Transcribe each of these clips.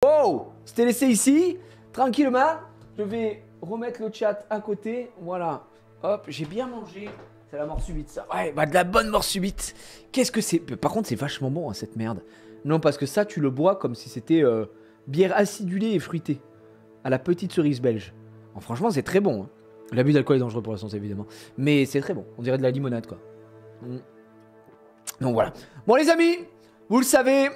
Oh, c'était laissé ici. Tranquillement. Je vais remettre le chat à côté. Voilà. Hop, j'ai bien mangé. C'est la mort subite, ça. Ouais, bah de la bonne mort subite. Qu'est-ce que c'est? Par contre, c'est vachement bon, hein, cette merde. Non, parce que ça, tu le bois comme si c'était bière acidulée et fruitée. À la petite cerise belge. Alors, franchement, c'est très bon. Hein. L'abus d'alcool est dangereux pour la santé, évidemment. Mais c'est très bon. On dirait de la limonade, quoi. Donc voilà. Bon, les amis, vous le savez,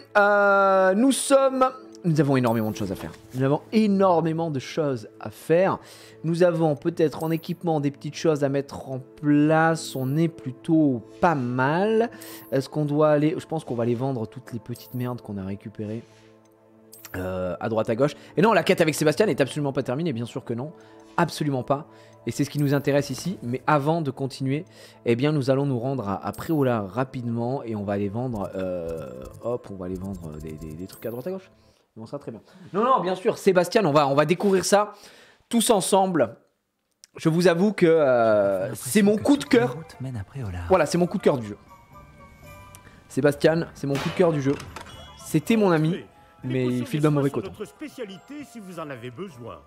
nous avons énormément de choses à faire. Nous avons énormément de choses à faire. Nous avons peut-être en équipement des petites choses à mettre en place. On est plutôt pas mal. Est-ce qu'on doit aller... Je pense qu'on va aller vendre toutes les petites merdes qu'on a récupérées. À droite à gauche. Et non, la quête avec Sébastien n'est absolument pas terminée. Bien sûr que non. Absolument pas. Et c'est ce qui nous intéresse ici. Mais avant de continuer, eh bien, nous allons nous rendre à Préola rapidement. Et on va aller vendre... hop, on va aller vendre des trucs à droite à gauche. Bon, ça très bien. Non, non, bien sûr, Sébastien, on va découvrir ça tous ensemble. Je vous avoue que c'est mon coup de cœur. Voilà, c'est mon coup de cœur du jeu. Sébastien, c'est mon coup de cœur du jeu. C'était mon ami, mais il file d'un mauvais côté. Notre spécialité si vous en avez besoin.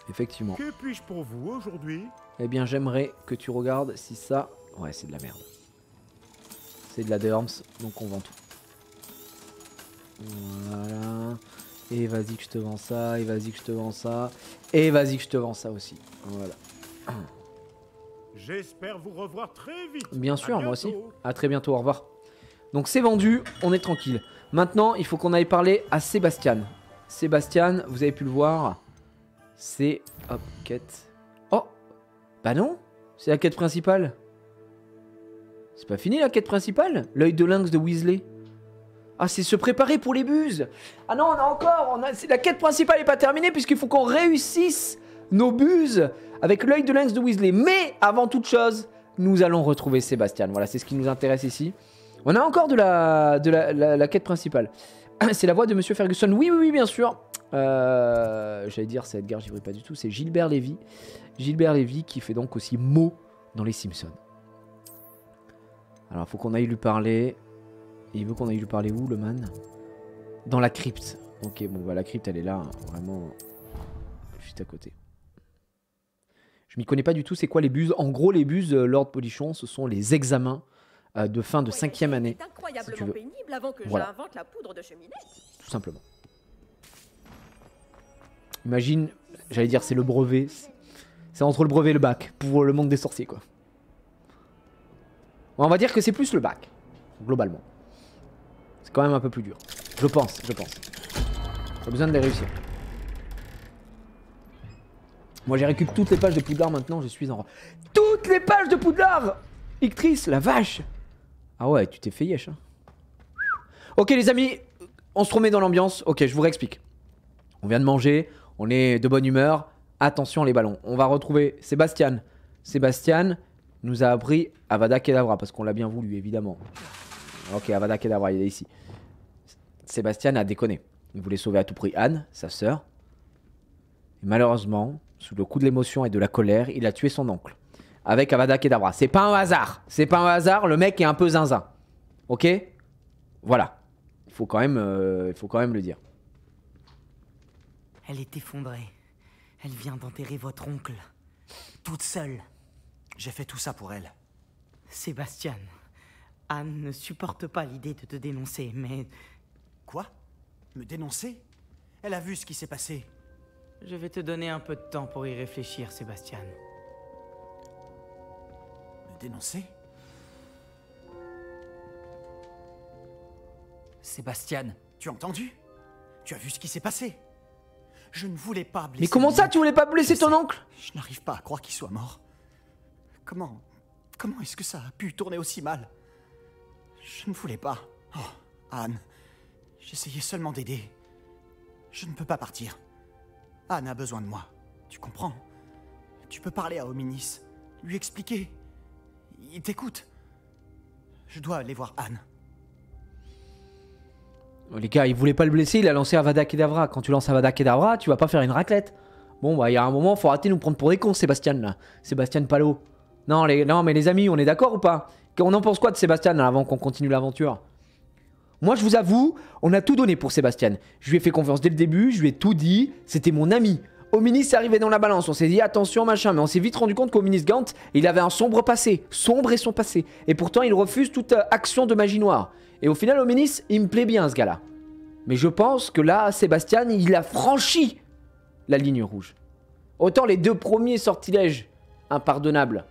Effectivement. Que puis-je pour vous aujourd'hui? Eh bien, j'aimerais que tu regardes si ça... Ouais, c'est de la merde. C'est de la Derms, donc on vend tout. Voilà. Et vas-y que je te vends ça, et vas-y que je te vends ça, et vas-y que je te vends ça aussi. Voilà. J'espère vous revoir très vite. Bien sûr, moi aussi. À très bientôt, au revoir. Donc c'est vendu, on est tranquille. Maintenant, il faut qu'on aille parler à Sébastien. Sébastien, vous avez pu le voir. C'est... Hop, quête. Oh! Bah non! C'est la quête principale. C'est pas fini la quête principale? L'œil de lynx de Weasley. Ah, c'est se préparer pour les buses. Ah non, on a encore. La quête principale n'est pas terminée puisqu'il faut qu'on réussisse nos buses avec l'œil de lynx de Weasley. Mais avant toute chose, nous allons retrouver Sébastien. Voilà, c'est ce qui nous intéresse ici. On a encore de la quête principale. C'est la voix de Monsieur Ferguson. Oui, oui, oui, bien sûr. J'allais dire, c'est Edgar, j'y vois pas du tout. C'est Gilbert Lévy. Gilbert Lévy qui fait donc aussi Mo dans les Simpsons. Alors, il faut qu'on aille lui parler. Et il veut qu'on aille lui parler où, le man? Dans la crypte. Ok, bon, bah la crypte, elle est là, hein, vraiment, juste à côté. Je m'y connais pas du tout, c'est quoi les buses? En gros, les buses, Lord Polichon, ce sont les examens de fin de 5e année. C'est incroyablement si pénible avant que voilà. j'invente la poudre de cheminée. Tout simplement. Imagine, j'allais dire, c'est le brevet. C'est entre le brevet et le bac, pour le monde des sorciers, quoi. Bon, on va dire que c'est plus le bac, globalement. C'est quand même un peu plus dur. Je pense. J'ai besoin de les réussir. Moi j'ai récupéré toutes les pages de Poudlard maintenant, je suis en... Toutes les pages de Poudlard! Ictrice, la vache! Ah ouais, tu t'es fait yesh, hein. Ok les amis, on se remet dans l'ambiance. Ok, je vous réexplique. On vient de manger, on est de bonne humeur. Attention les ballons. On va retrouver Sébastien. Sébastien nous a appris Avada Kedavra, parce qu'on l'a bien voulu, évidemment. Ok, Avada Kedavra, il est ici. Sébastien a déconné. Il voulait sauver à tout prix Anne, sa sœur. Et malheureusement, sous le coup de l'émotion et de la colère, il a tué son oncle. Avec Avada Kedavra. C'est pas un hasard. C'est pas un hasard, le mec est un peu zinzin. Ok? Voilà. Il faut quand même le dire. Elle est effondrée. Elle vient d'enterrer votre oncle. Toute seule. J'ai fait tout ça pour elle. Sébastien, Anne ne supporte pas l'idée de te dénoncer, mais... Quoi? Me dénoncer? Elle a vu ce qui s'est passé. Je vais te donner un peu de temps pour y réfléchir, Sébastien. Me dénoncer? Sébastien, tu as entendu? Tu as vu ce qui s'est passé? Je ne voulais pas blesser... Mais comment ça, tu voulais pas blesser ton oncle? Je n'arrive pas à croire qu'il soit mort. Comment est-ce que ça a pu tourner aussi mal? Je ne voulais pas. Oh, Anne, j'essayais seulement d'aider. Je ne peux pas partir. Anne a besoin de moi. Tu comprends? Tu peux parler à Hominis, lui expliquer. Il t'écoute. Je dois aller voir Anne. Oh, les gars, il voulait pas le blesser, il a lancé Avada Kedavra. Quand tu lances Avada Kedavra, tu vas pas faire une raclette. Bon, bah, il y a un moment, faut arrêter de nous prendre pour des cons, Sébastien, là. Sébastien Palot. Non, mais les amis, on est d'accord ou pas? On en pense quoi de Sébastien, là, avant qu'on continue l'aventure? Moi, je vous avoue, on a tout donné pour Sébastien. Je lui ai fait confiance dès le début, je lui ai tout dit. C'était mon ami. Ominis est arrivé dans la balance, on s'est dit attention machin, mais on s'est vite rendu compte qu'Ominis Gant, il avait un sombre passé. Sombre est son passé. Et pourtant, il refuse toute action de magie noire. Et au final, Ominis, il me plaît bien ce gars-là. Mais je pense que là, Sébastien, il a franchi la ligne rouge. Autant les 2 premiers sortilèges impardonnables.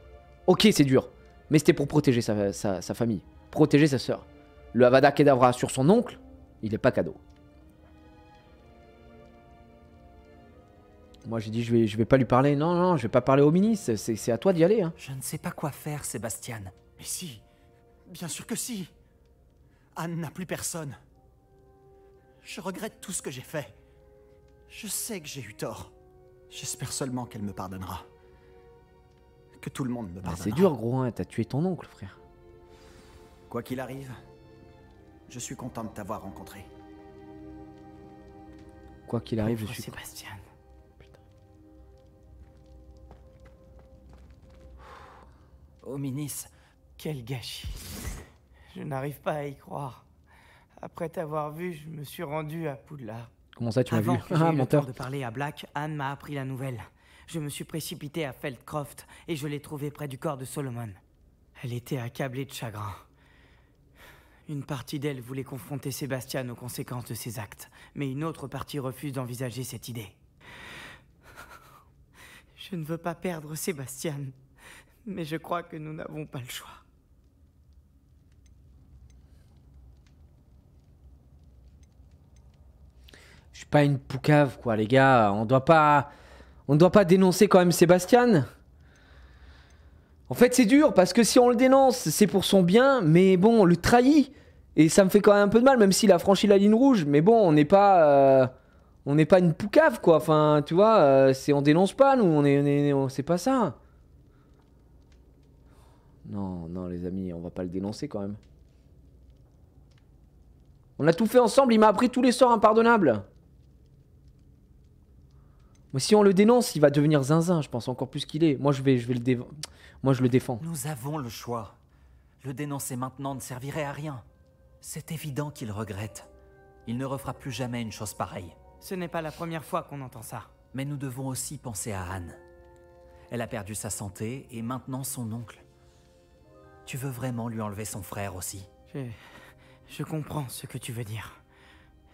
Ok, c'est dur. Mais c'était pour protéger sa famille. Protéger sa sœur. Le Avada Kedavra sur son oncle, il est pas cadeau. Moi j'ai dit je vais pas lui parler. Non, non, je vais pas parler au ministre. C'est à toi d'y aller. Hein. Je ne sais pas quoi faire, Sébastien. Mais si. Bien sûr que si. Anne n'a plus personne. Je regrette tout ce que j'ai fait. Je sais que j'ai eu tort. J'espère seulement qu'elle me pardonnera. Que tout le monde me pardonnera. C'est dur gros, hein. T'as tué ton oncle frère. Quoi qu'il arrive, je suis content de t'avoir rencontré. Quoi qu'il arrive, je suis... Sébastien. Ominis, Quel gâchis. Je n'arrive pas à y croire. Après t'avoir vu, je me suis rendu à Poudlard. Comment ça tu m'as vu? Avant que j'ai Ah eu le menteur. temps de parler à Black, Anne m'a appris la nouvelle. Je me suis précipité à Feldcroft et je l'ai trouvée près du corps de Solomon. Elle était accablée de chagrin. Une partie d'elle voulait confronter Sébastien aux conséquences de ses actes, mais une autre partie refuse d'envisager cette idée. Je ne veux pas perdre Sébastien, mais je crois que nous n'avons pas le choix. Je suis pas une poucave quoi les gars. On doit pas dénoncer quand même Sébastien. En fait c'est dur parce que si on le dénonce c'est pour son bien, mais bon on le trahit. Et ça me fait quand même un peu de mal même s'il a franchi la ligne rouge. Mais bon on n'est pas une poucave quoi. Enfin tu vois, on dénonce pas nous, c'est pas ça. Non, non les amis, on va pas le dénoncer quand même. On a tout fait ensemble, il m'a appris tous les sorts impardonnables. Mais si on le dénonce, il va devenir zinzin, je pense, encore plus qu'il est. Moi, je le défends. Nous avons le choix. Le dénoncer maintenant ne servirait à rien. C'est évident qu'il regrette. Il ne refera plus jamais une chose pareille. Ce n'est pas la première fois qu'on entend ça. Mais nous devons aussi penser à Anne. Elle a perdu sa santé et maintenant son oncle. Tu veux vraiment lui enlever son frère aussi? Je comprends ce que tu veux dire.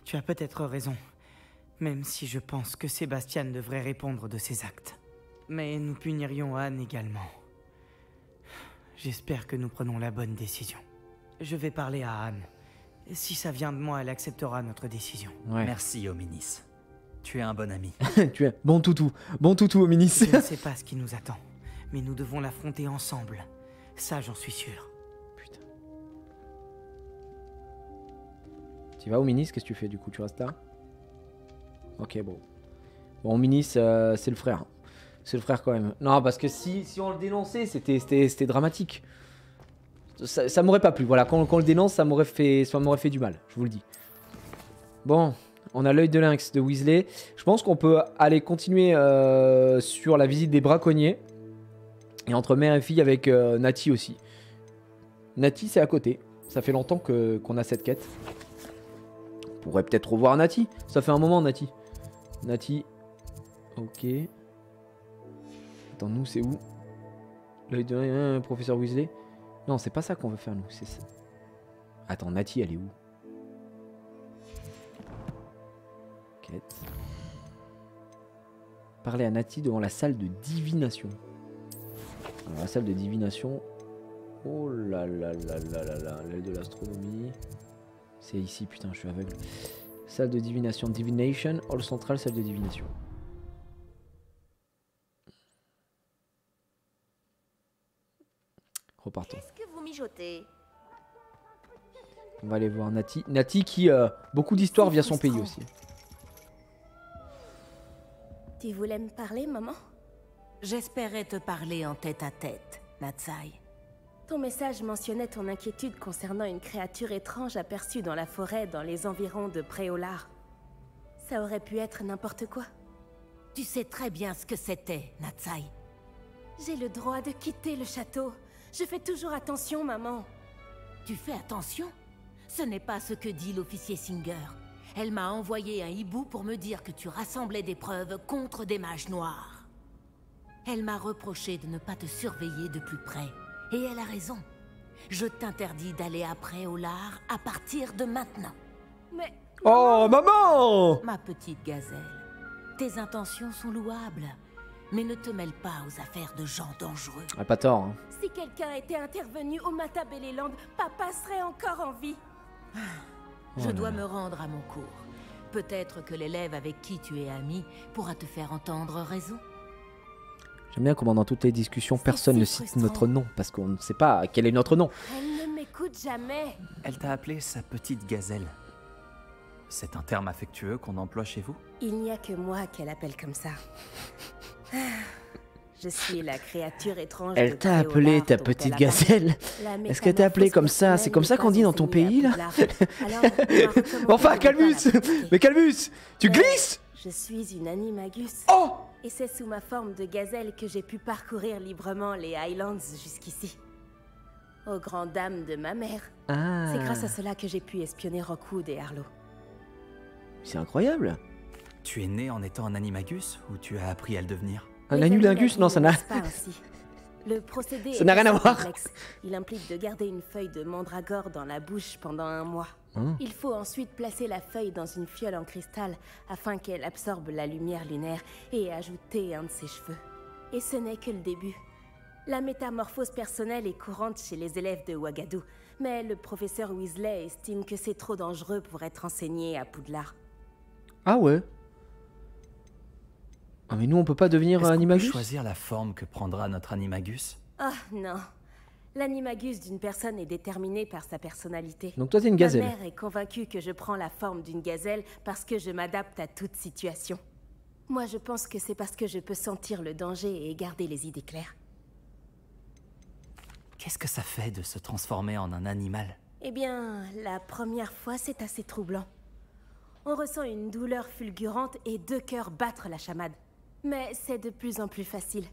Tu as peut-être raison. Même si je pense que Sébastien devrait répondre de ses actes. Mais nous punirions Anne également. J'espère que nous prenons la bonne décision. Je vais parler à Anne. Si ça vient de moi, elle acceptera notre décision. Ouais. Merci, Ominis. Tu es un bon ami. Tu es bon toutou au ministre. Je ne sais pas ce qui nous attend, mais nous devons l'affronter ensemble. Ça, j'en suis sûr. Putain. Tu vas au ministre, qu'est-ce que tu fais du coup? Tu restes là? Ok, bon. Bon, au ministre, c'est le frère. C'est le frère quand même. Non, parce que si on le dénonçait, c'était dramatique. Ça m'aurait pas plu. Voilà, quand on le dénonce, ça m'aurait fait du mal. Je vous le dis. Bon, on a l'œil de lynx de Weasley. Je pense qu'on peut aller continuer sur la visite des braconniers. Et entre mère et fille avec Nati aussi. Nati, c'est à côté. Ça fait longtemps qu'on a cette quête. On pourrait peut-être revoir Nati. Ça fait un moment, Nati. Nati. Ok. Attends, nous, c'est où? L'œil de professeur Weasley. Non, c'est pas ça qu'on veut faire, nous. C'est ça. Attends, Nati, elle est où? Quête. Parler à Nati devant la salle de divination. Alors, la salle de divination. Oh là là là là là là. L'aile de l'astronomie. C'est ici, putain, je suis aveugle. Salle de divination. Divination. Hall central, salle de divination. Repartons. Qu'est-ce que vous mijotez? On va aller voir Nati. Nati qui beaucoup d'histoires via son pays aussi. Tu voulais me parler, maman? J'espérais te parler en tête-à-tête, Natsai. Ton message mentionnait ton inquiétude concernant une créature étrange aperçue dans la forêt dans les environs de Préolard. Ça aurait pu être n'importe quoi. Tu sais très bien ce que c'était, Natsai. J'ai le droit de quitter le château. Je fais toujours attention, maman. Tu fais attention? Ce n'est pas ce que dit l'officier Singer. Elle m'a envoyé un hibou pour me dire que tu rassemblais des preuves contre des mages noirs. Elle m'a reproché de ne pas te surveiller de plus près. Et elle a raison. Je t'interdis d'aller après Olar à partir de maintenant. Mais Oh, maman! Ma petite gazelle, tes intentions sont louables. Mais ne te mêle pas aux affaires de gens dangereux. Ah, pas tort. Hein. si quelqu'un était intervenu au Matabeleland, papa serait encore en vie. Je dois me rendre à mon cours. Peut-être que l'élève avec qui tu es ami pourra te faire entendre raison. J'aime bien comment dans toutes les discussions, C'est personne si ne cite frustrant. notre nom, parce qu'on ne sait pas quel est notre nom. Elle ne m'écoute jamais. Elle t'a appelé sa petite gazelle. C'est un terme affectueux qu'on emploie chez vous? Il n'y a que moi qu'elle appelle comme ça. Je suis la créature étrange de Elle t'a appelé Préolard ta dont petite elle a gazelle. parlé. Est-ce qu'elle t'a appelé comme ça? C'est comme ça qu'on dit dans ton pays, là? Enfin, Calmus! Mais Calmus! Tu glisses? Je suis une animagus. Oh! Et c'est sous ma forme de gazelle que j'ai pu parcourir librement les Highlands jusqu'ici. Aux grandes dames de ma mère. Ah! C'est grâce à cela que j'ai pu espionner Rockwood et Harlow. C'est incroyable! Tu es né en étant un animagus ou tu as appris à le devenir? Un Les anulingus? animagus Non, ça ne n'a... naissent pas ainsi. Le procédé Ça n'a est rien à assez voir. complexe. Il implique de garder une feuille de mandragore dans la bouche pendant 1 mois. Hein? Il faut ensuite placer la feuille dans une fiole en cristal afin qu'elle absorbe la lumière lunaire et ajouter un de ses cheveux. Et ce n'est que le début. La métamorphose personnelle est courante chez les élèves de Ouagadou, mais le professeur Weasley estime que c'est trop dangereux pour être enseigné à Poudlard. Ah ouais? Ah mais nous on peut pas devenir Est-ce un qu'on peut animagus? choisir la forme que prendra notre animagus? Ah non. L'animagus d'une personne est déterminé par sa personnalité. Donc toi t'es une Ma gazelle. mère est convaincue que je prends la forme d'une gazelle parce que je m'adapte à toute situation. Moi, je pense que c'est parce que je peux sentir le danger et garder les idées claires. Qu'est-ce que ça fait de se transformer en un animal? Eh bien, la première fois, c'est assez troublant. On ressent une douleur fulgurante et 2 cœurs battre la chamade. Mais c'est de plus en plus facile.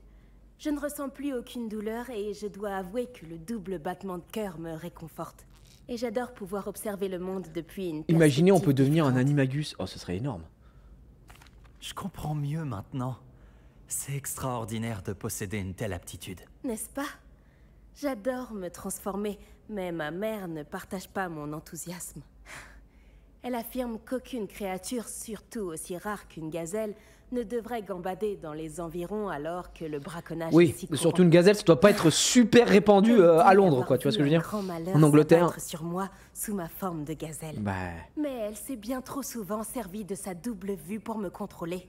Je ne ressens plus aucune douleur et je dois avouer que le double battement de cœur me réconforte. Et j'adore pouvoir observer le monde depuis une Imaginez on peut perspective devenir un différente. animagus. Oh ce serait énorme. Je comprends mieux maintenant. C'est extraordinaire de posséder une telle aptitude. N'est-ce pas? J'adore me transformer, mais ma mère ne partage pas mon enthousiasme. Elle affirme qu'aucune créature, surtout aussi rare qu'une gazelle, ne devrait gambader dans les environs alors que le braconnage est Oui, si courant. surtout une gazelle, ça doit pas être super répandu Elle dit à Londres avoir quoi, tu vois ce que je veux vu un dire? grand malheur En Angleterre. s'abattre sur moi sous ma forme de gazelle. Bah... Mais elle s'est bien trop souvent servie de sa double vue pour me contrôler.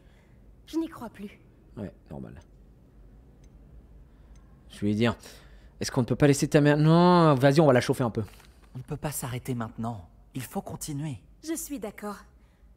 Je n'y crois plus. Ouais, normal. Je voulais dire... Est-ce qu'on ne peut pas laisser ta mère... Non, vas-y, on va la chauffer un peu. On ne peut pas s'arrêter maintenant. Il faut continuer. Je suis d'accord.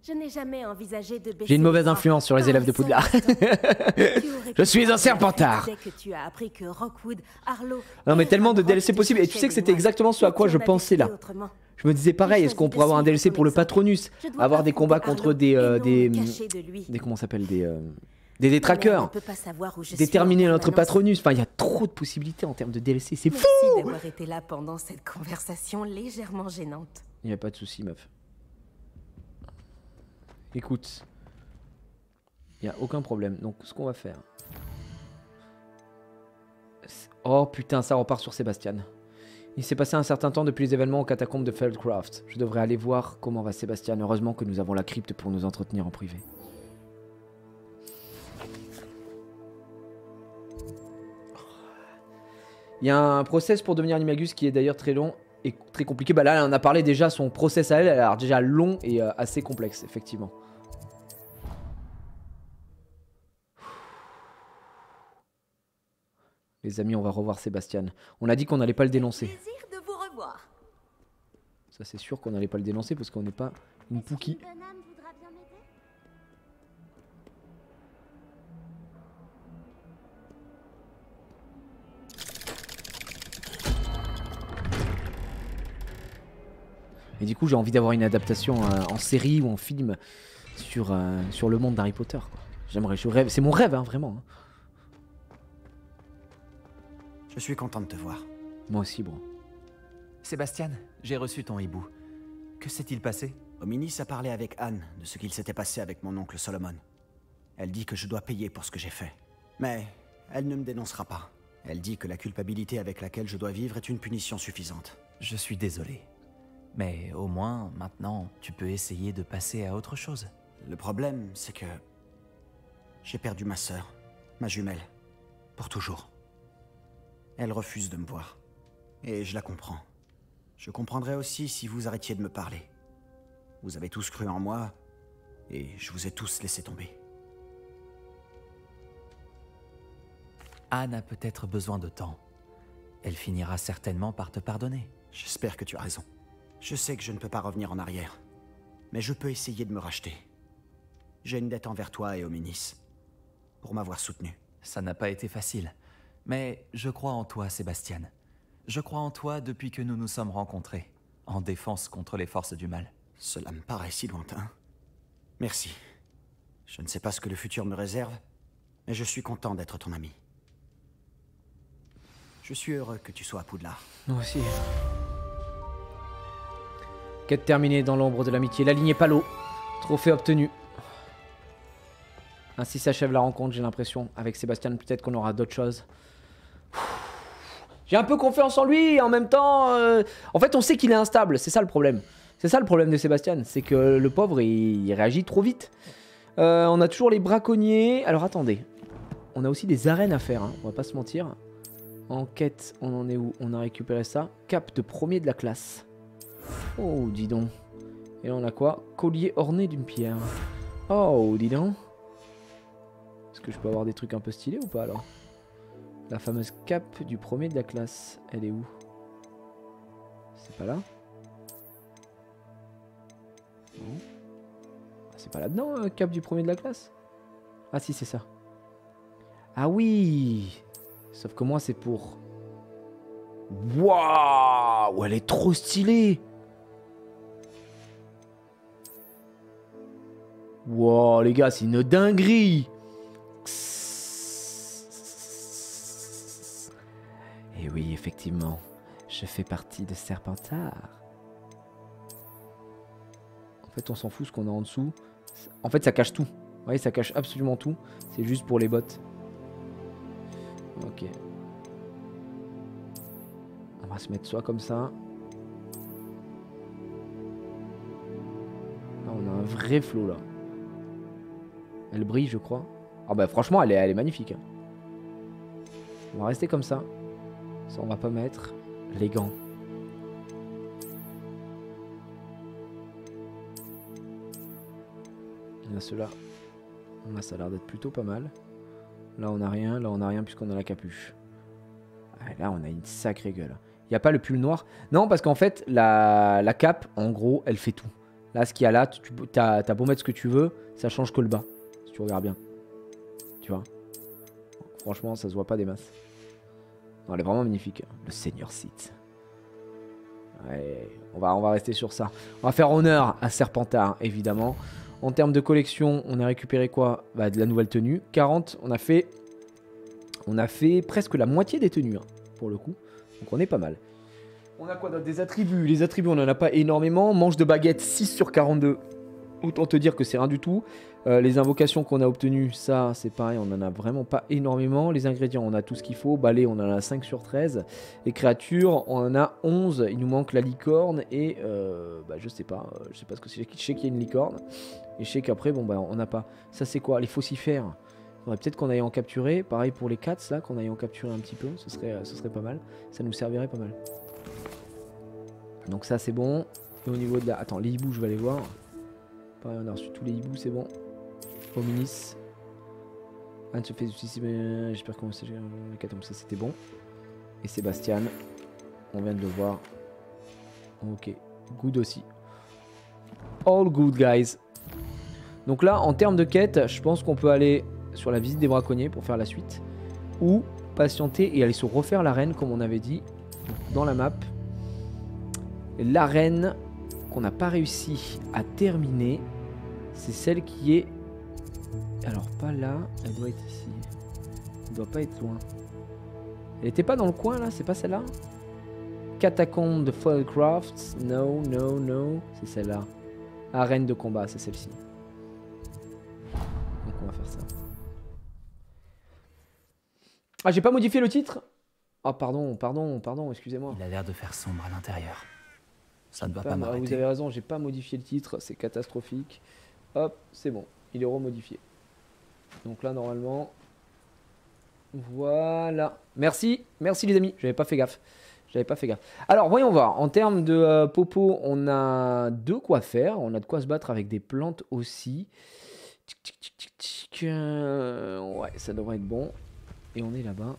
Je n'ai jamais envisagé de baisser J'ai une mauvaise les bras. influence sur les Pas élèves de un seul Poudlard. instant. Tu aurais Je pu suis un prendre Serpentard. la fête dès que tu as appris que Rockwood, Harlow Non mais et tellement de Ragnarok DLC te possibles. Et tu sais cherchaient que des c'était moines. exactement ce à Et quoi tu je en as pensais décidé là. autrement. Je me disais pareil, est-ce qu'on pourrait avoir un DLC pour le Patronus? Je dois Avoir des combats affronter contre Harlow et non des... me cacher de lui. Des... Comment ça s'appelle? Des Ma mère détraqueurs. ne peut pas savoir où je suis Déterminer en notre permanence. Patronus. Enfin, il y a trop de possibilités en termes de DLC. C'est fou! Merci d'avoir été là pendant cette conversation légèrement gênante. Il n'y a pas de souci, meuf. Écoute. Il n'y a aucun problème. Donc, ce qu'on va faire... Oh putain, ça repart sur Sébastien. Il s'est passé un certain temps depuis les événements aux catacombes de Feldcroft. Je devrais aller voir comment va Sébastien. Heureusement que nous avons la crypte pour nous entretenir en privé. Il y a un process pour devenir animagus qui est d'ailleurs très long et très compliqué. Bah là, on a parlé déjà, son process à elle a l'air déjà long et assez complexe, effectivement. Les amis, on va revoir Sébastien. On a dit qu'on n'allait pas le dénoncer. Plaisir de vous revoir. Ça, c'est sûr qu'on n'allait pas le dénoncer parce qu'on n'est pas une Pookie. Et du coup, j'ai envie d'avoir une adaptation en série ou en film sur le monde d'Harry Potter, quoi. J'aimerais, je rêve, c'est mon rêve, hein, vraiment. Hein. Je suis content de te voir. Moi aussi, bro. Sébastien, j'ai reçu ton hibou. Que s'est-il passé? Ominis a parlé avec Anne de ce qu'il s'était passé avec mon oncle Solomon. Elle dit que je dois payer pour ce que j'ai fait. Mais elle ne me dénoncera pas. Elle dit que la culpabilité avec laquelle je dois vivre est une punition suffisante. Je suis désolé. Mais au moins, maintenant, tu peux essayer de passer à autre chose. Le problème, c'est que j'ai perdu ma sœur, ma jumelle, pour toujours. Elle refuse de me voir. Et je la comprends. Je comprendrais aussi si vous arrêtiez de me parler. Vous avez tous cru en moi, et je vous ai tous laissé tomber. Anne a peut-être besoin de temps. Elle finira certainement par te pardonner. J'espère que tu as raison. Je sais que je ne peux pas revenir en arrière, mais je peux essayer de me racheter. J'ai une dette envers toi et Ominis, pour m'avoir soutenu. Ça n'a pas été facile, mais je crois en toi, Sébastien. Je crois en toi depuis que nous nous sommes rencontrés, en défense contre les forces du mal. Cela me paraît si lointain. Merci. Je ne sais pas ce que le futur me réserve, mais je suis content d'être ton ami. Je suis heureux que tu sois à Poudlard. Moi aussi. Quête terminée dans l'ombre de l'amitié. La lignée Palo. Trophée obtenu. Ainsi s'achève la rencontre, j'ai l'impression. Avec Sébastien, peut-être qu'on aura d'autres choses. J'ai un peu confiance en lui, et en même temps... En fait, on sait qu'il est instable, c'est ça le problème. C'est ça le problème de Sébastien, c'est que le pauvre, il réagit trop vite. On a toujours les braconniers. Alors attendez. On a aussi des arènes à faire, hein. On va pas se mentir. Enquête, on en est où? On a récupéré ça. Cap de premier de la classe. Oh, dis donc. Et là, on a quoi? Collier orné d'une pierre. Oh, dis donc. Est-ce que je peux avoir des trucs un peu stylés ou pas alors? La fameuse cape du premier de la classe. Elle est où? C'est pas là? Non. C'est pas là-dedans, cape du premier de la classe? Ah si, c'est ça. Ah oui! Sauf que moi, c'est pour... Waouh! Elle est trop stylée! Wow, les gars, c'est une dinguerie! Et oui, effectivement, je fais partie de Serpentard. En fait, on s'en fout ce qu'on a en dessous. En fait, ça cache tout. Vous voyez, ça cache absolument tout. C'est juste pour les bots. Ok. On va se mettre soit comme ça. Là, on a un vrai flow, là. Elle brille, je crois. Ah bah franchement, elle est magnifique. Hein. On va rester comme ça. Ça, on va pas mettre les gants. Il y a ceux-là. Là, ça a l'air d'être plutôt pas mal. Là, on a rien. Là, on a rien puisqu'on a la capuche. Ah, là, on a une sacrée gueule. Il n'y a pas le pull noir. Non, parce qu'en fait, la cape, en gros, elle fait tout. Là, ce qu'il y a là, t'as beau mettre ce que tu veux, ça change que le bas. Si tu regardes bien. Tu vois. Franchement, ça se voit pas des masses. Non, elle est vraiment magnifique. Le Seigneur Sith. Ouais, on va rester sur ça. On va faire honneur à Serpentard, évidemment. En termes de collection, on a récupéré quoi? Bah, de la nouvelle tenue. 40, on a fait presque la moitié des tenues, hein, pour le coup. Donc on est pas mal. On a quoi d'autre? Des attributs. Les attributs, on n'en a pas énormément. Manche de baguette, 6 sur 42. Autant te dire que c'est rien du tout. Les invocations qu'on a obtenues, ça c'est pareil, on n'en a vraiment pas énormément. Les ingrédients, on a tout ce qu'il faut. Balai, on en a 5 sur 13. Les créatures, on en a 11. Il nous manque la licorne et bah, je sais pas ce que c'est. Je sais qu'il y a une licorne. Et je sais qu'après, bon bah on n'a pas. Ça c'est quoi? Les faucifères. Il faudrait peut-être qu'on aille en capturer. Pareil pour les cats là, qu'on aille en capturer un petit peu. Ce serait pas mal. Ça nous servirait pas mal. Donc ça c'est bon. Et au niveau de la... Attends, les hiboux, je vais aller voir. Pareil, on a reçu tous les hiboux, c'est bon. Ominis. Anne se fait ici, mais j'espère qu'on sait. Comme ça, c'était bon. Et Sébastien, on vient de le voir. Ok, good aussi. All good, guys. Donc là, en termes de quête, je pense qu'on peut aller sur la visite des braconniers pour faire la suite. Ou patienter et aller se refaire l'arène, comme on avait dit, dans la map. L'arène qu'on n'a pas réussi à terminer, c'est celle qui est... Alors pas là, elle doit être ici. Elle doit pas être loin. Elle était pas dans le coin là, c'est pas celle-là? Catacombes de Foilcraft. No, no, no. C'est celle-là. Arène de combat, c'est celle-ci. Donc on va faire ça. Ah, j'ai pas modifié le titre? Ah, pardon, excusez-moi. Il a l'air de faire sombre à l'intérieur. Ça ne doit Pas pas mal. Vous m'arrêter. avez raison, j'ai pas modifié le titre, c'est catastrophique. Hop, c'est bon, il est remodifié. Donc là, normalement... Voilà. Merci les amis, j'avais pas fait gaffe. Alors, voyons voir. En termes de popo, on a de quoi faire. On a de quoi se battre avec des plantes aussi. Ouais, ça devrait être bon. Et on est là-bas.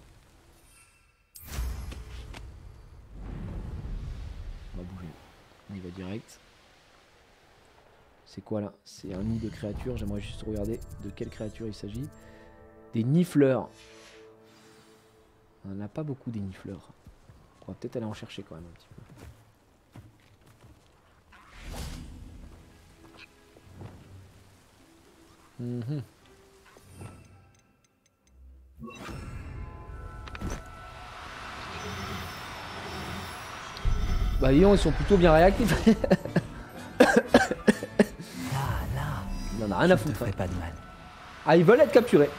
On va bouger. On y va direct. C'est quoi là? C'est un nid de créatures. J'aimerais juste regarder de quelle créature il s'agit. Des nifleurs. On n'en a pas beaucoup des nifleurs. On va peut-être aller en chercher quand même un petit peu. Bah disons, ils sont plutôt bien réactifs. Là, Il en a rien à ça ne foutre. ferait pas de mal. Ah, ils veulent être capturés.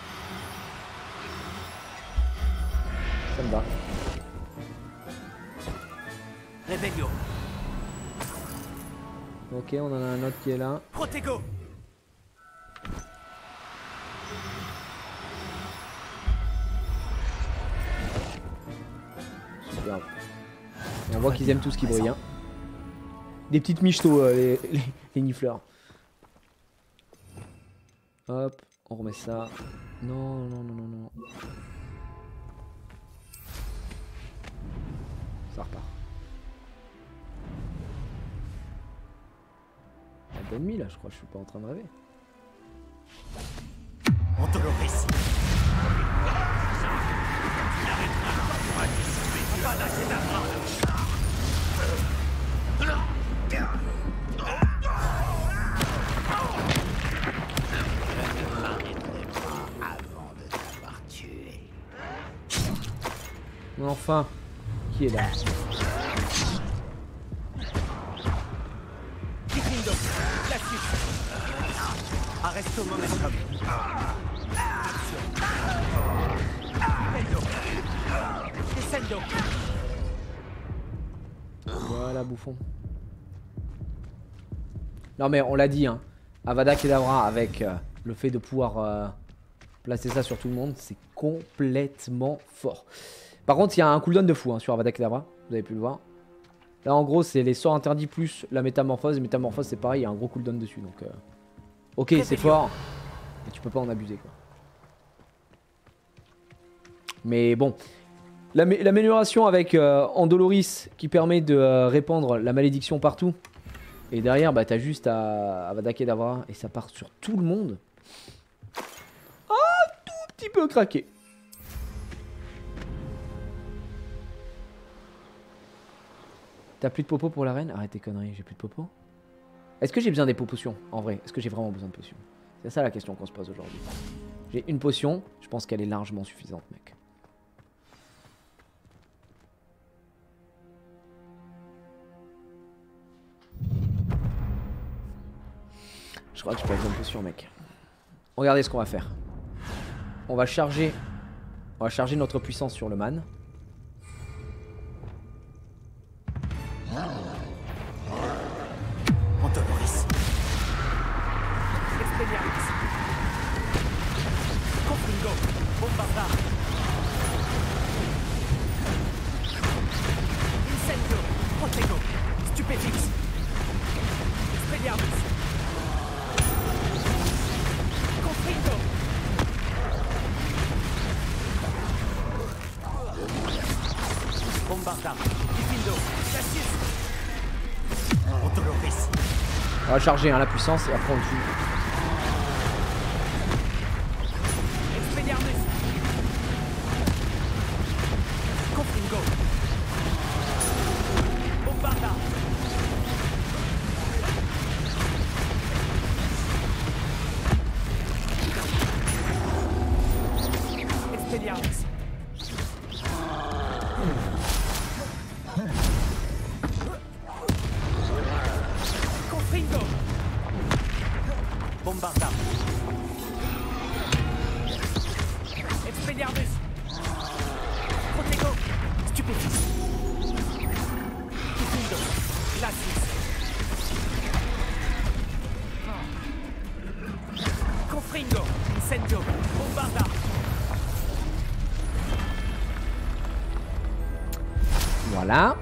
Ça me va. Rebelio, Ok, on en a un autre qui est là. Protego. Superbe. Et on voit qu'ils aiment tout ce qui brille. Hein. Des petites michetots, les nifleurs. Hop, on remet ça. Non, non, non, non, non. Ça repart. Il y a d'ennemis là, je crois, je suis pas en train de rêver. Antoloris. Enfin, qui est là? Kikindo, Glacius. Arresto momentum. Descendo. Voilà, bouffon. Non mais on l'a dit, hein. Avada Kedavra avec le fait de pouvoir placer ça sur tout le monde, c'est complètement fort. Par contre, il y a un cooldown de fou hein, sur Avada Kedavra, vous avez pu le voir. Là en gros, c'est les sorts interdits plus la métamorphose. Et métamorphose, c'est pareil, il y a un gros cooldown dessus. Donc, ok, c'est fort, mais tu peux pas en abuser quoi. Mais bon, l'amélioration avec Andoloris qui permet de répandre la malédiction partout. Et derrière, bah, t'as juste à Avada Kedavra et ça part sur tout le monde. Ah, tout petit peu craqué. T'as plus de popo pour la reine? Arrête tes conneries, j'ai plus de popo. Est-ce que j'ai besoin des potions en vrai? Est-ce que j'ai vraiment besoin de potions? C'est ça la question qu'on se pose aujourd'hui. J'ai une potion, je pense qu'elle est largement suffisante, mec. Je crois que j'ai pas besoin de potion, mec. Regardez ce qu'on va faire. On va charger notre puissance sur le man. Antoloris. Expelliarmus. Confringo. Bombardar. Incendio. Protego. Stupéfix. Expelliarmus. Confringo. Bombardar. Difindo. Cassius. Antoloris. On va charger hein, la puissance et après on tue. Expelliarmus. Confringo. Bombarda. Expelliarmus. Confringo, Incendio, Bombarda. Voilà.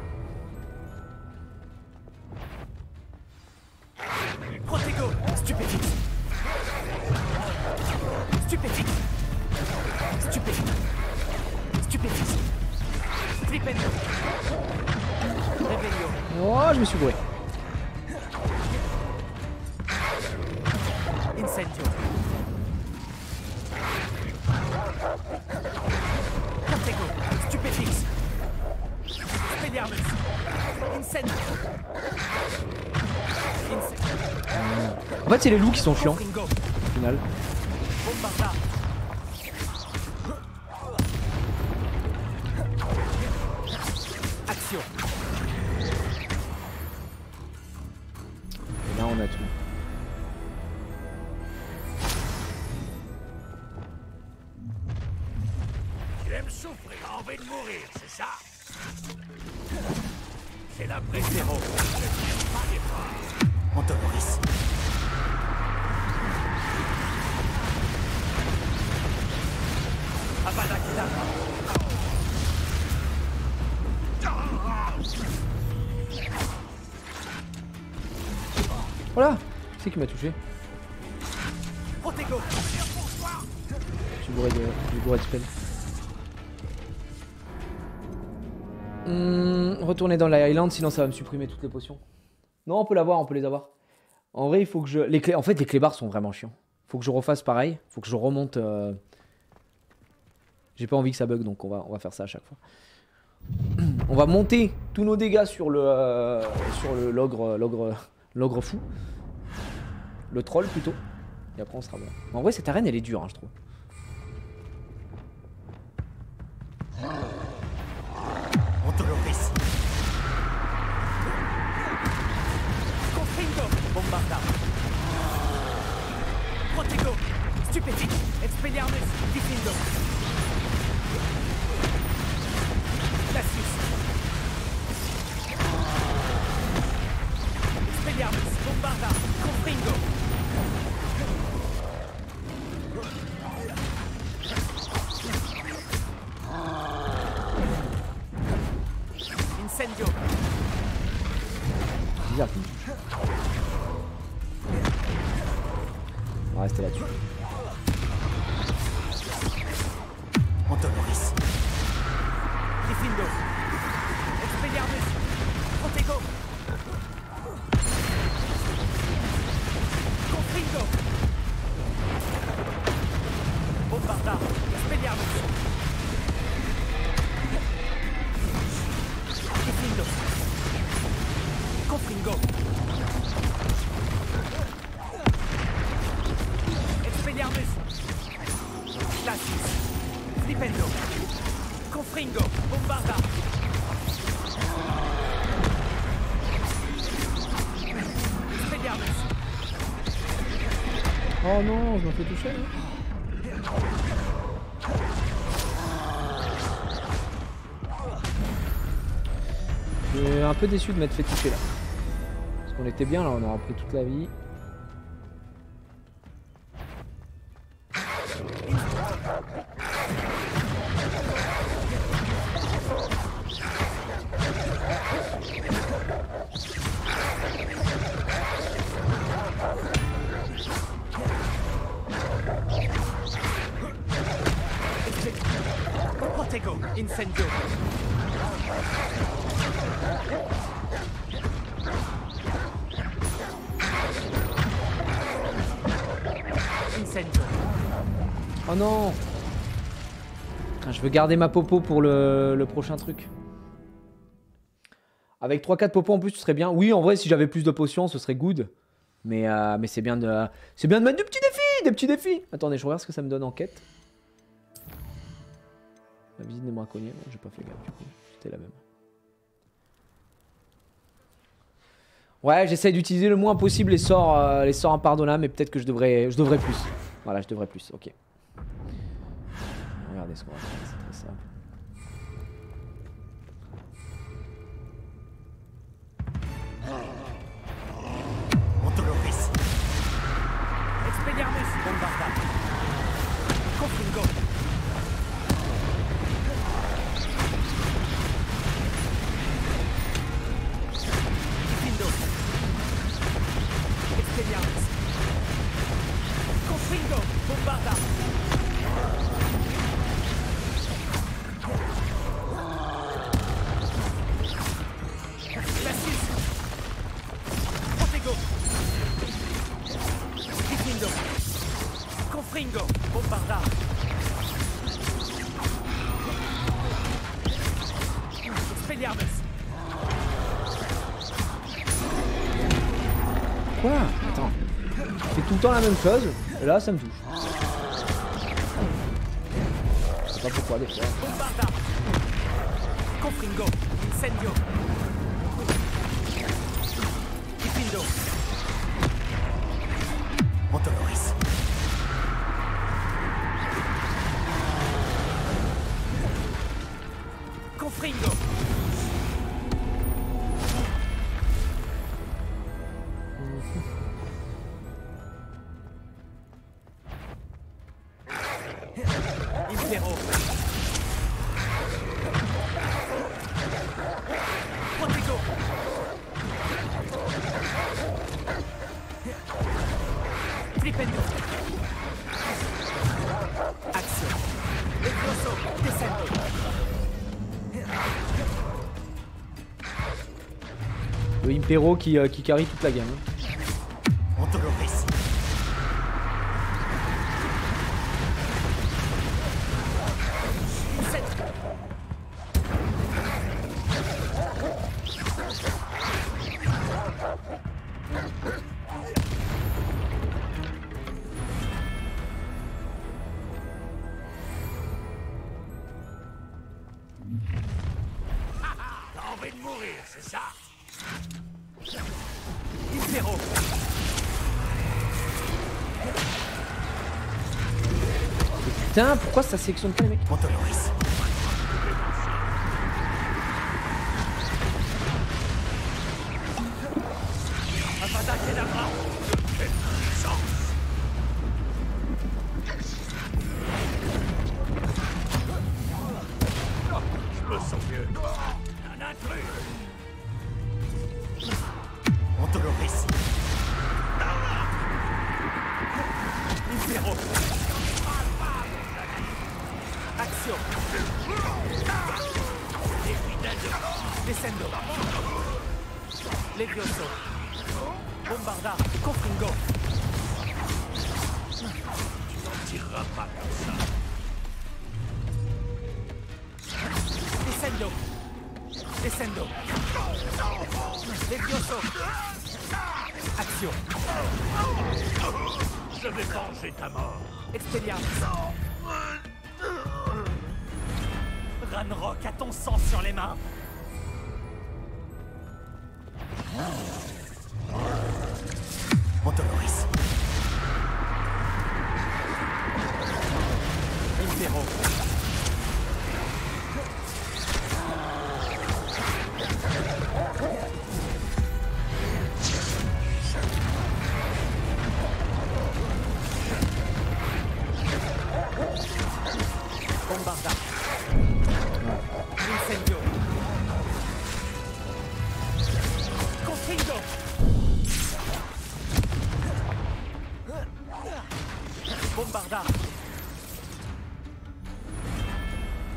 Protego, Stupéfixe. Stupéfixe. Stupéfixe. Stupéfixe. Flipendo. Revelio. Oh, je me suis gouré. Incendio. Protego, Stupéfixe. Expelliarmus. Incendio. En fait, c'est les loups qui sont chiants, Confringo. au final. Bombarda. Action. Et là, on a tout. Tu aimes souffrir, envie de mourir, c'est ça? C'est la préférence. Antholoris. Avada Kedavra. Voilà. Qui c'est qui m'a touché? Protego. Je suis bourré de spell. Retourner dans la Island, sinon ça va me supprimer toutes les potions. Non, on peut l'avoir, on peut les avoir. En vrai, il faut que je... Les clés... En fait, les clébards sont vraiment chiants. Faut que je refasse pareil. Faut que je remonte... J'ai pas envie que ça bug, donc on va faire ça à chaque fois. On va monter tous nos dégâts sur le l'ogre fou. Le troll, plutôt. Et après, on sera bon. En vrai, cette arène, elle est dure, hein, je trouve. Antholoris. Confringo. Bombarda. Protego. Stupéfique. Expelliarmus. Diffindo. Glacius. Expelliarmus. Bombarda. Confringo. Incendio. Bizarre qu'il me touche. On va rester là-dessus. Antholoris. Diffindo. Expelliarmus. Protego. Confringo. Bombarda. Expelliarmus. Diffindo. Confringo. Expelliarmus. Glacius. Flipendo. Confringo. Bombarda. Expelliarmus. Oh non, je me fais toucher là. Je suis un peu déçu de m'être fait toucher là. Parce qu'on était bien là, on aura pris toute la vie. Protego. Incendio. Incendio. Oh non. Ah, je veux garder ma popo pour le prochain truc. Avec 3-4 popos en plus, ce serait bien. Oui, en vrai, si j'avais plus de potions, ce serait good. Mais c'est bien de mettre des petits défis. Attendez, je regarde ce que ça me donne en quête. La visite des braconniers. Bon, j'ai pas fait gaffe du coup. C'était la même. Ouais, j'essaye d'utiliser le moins possible les sorts impardonnables, mais peut-être que je devrais plus. Voilà, je devrais plus. Ok. Regardez ce qu'on va faire, c'est très simple. Antholoris. Expelliarmus, Bombarda. Confringo. Diffindo. Expelliarmus. Confringo, Bombarda. Glacis. Protego. Diffindo. Confringo, Bombarda. Expelliarmus. Quoi? Attends. C'est tout le temps la même chose. Et là, ça me touche. Je sais pas pourquoi des fois. Bombarda. Confringo. Incendio. Diffindo. Montoloris. Confringo. Impero. Protego. Flipendo. Action. Exploso. Descendo. Le Impero qui carry toute la gamme. Montoloris. T'as envie de mourir, c'est ça? Impero. Putain, pourquoi ça sélectionne pas les mecs? Montoloris. Avada Kedavra. Quelle puissance! Je me sens mieux. Un intrus! Montoloris. Impero. Action. Descendo. Levioso. Bombarda. Confringo. Tirera pas comme ça. Descendo. Descendo. Levioso. Action. Je vais venger ta mort. Expelliarmus. Ranrock a ton sang sur les mains. Montoloris. Impero. Bombarda. Incendio. Confringo. Bombarda.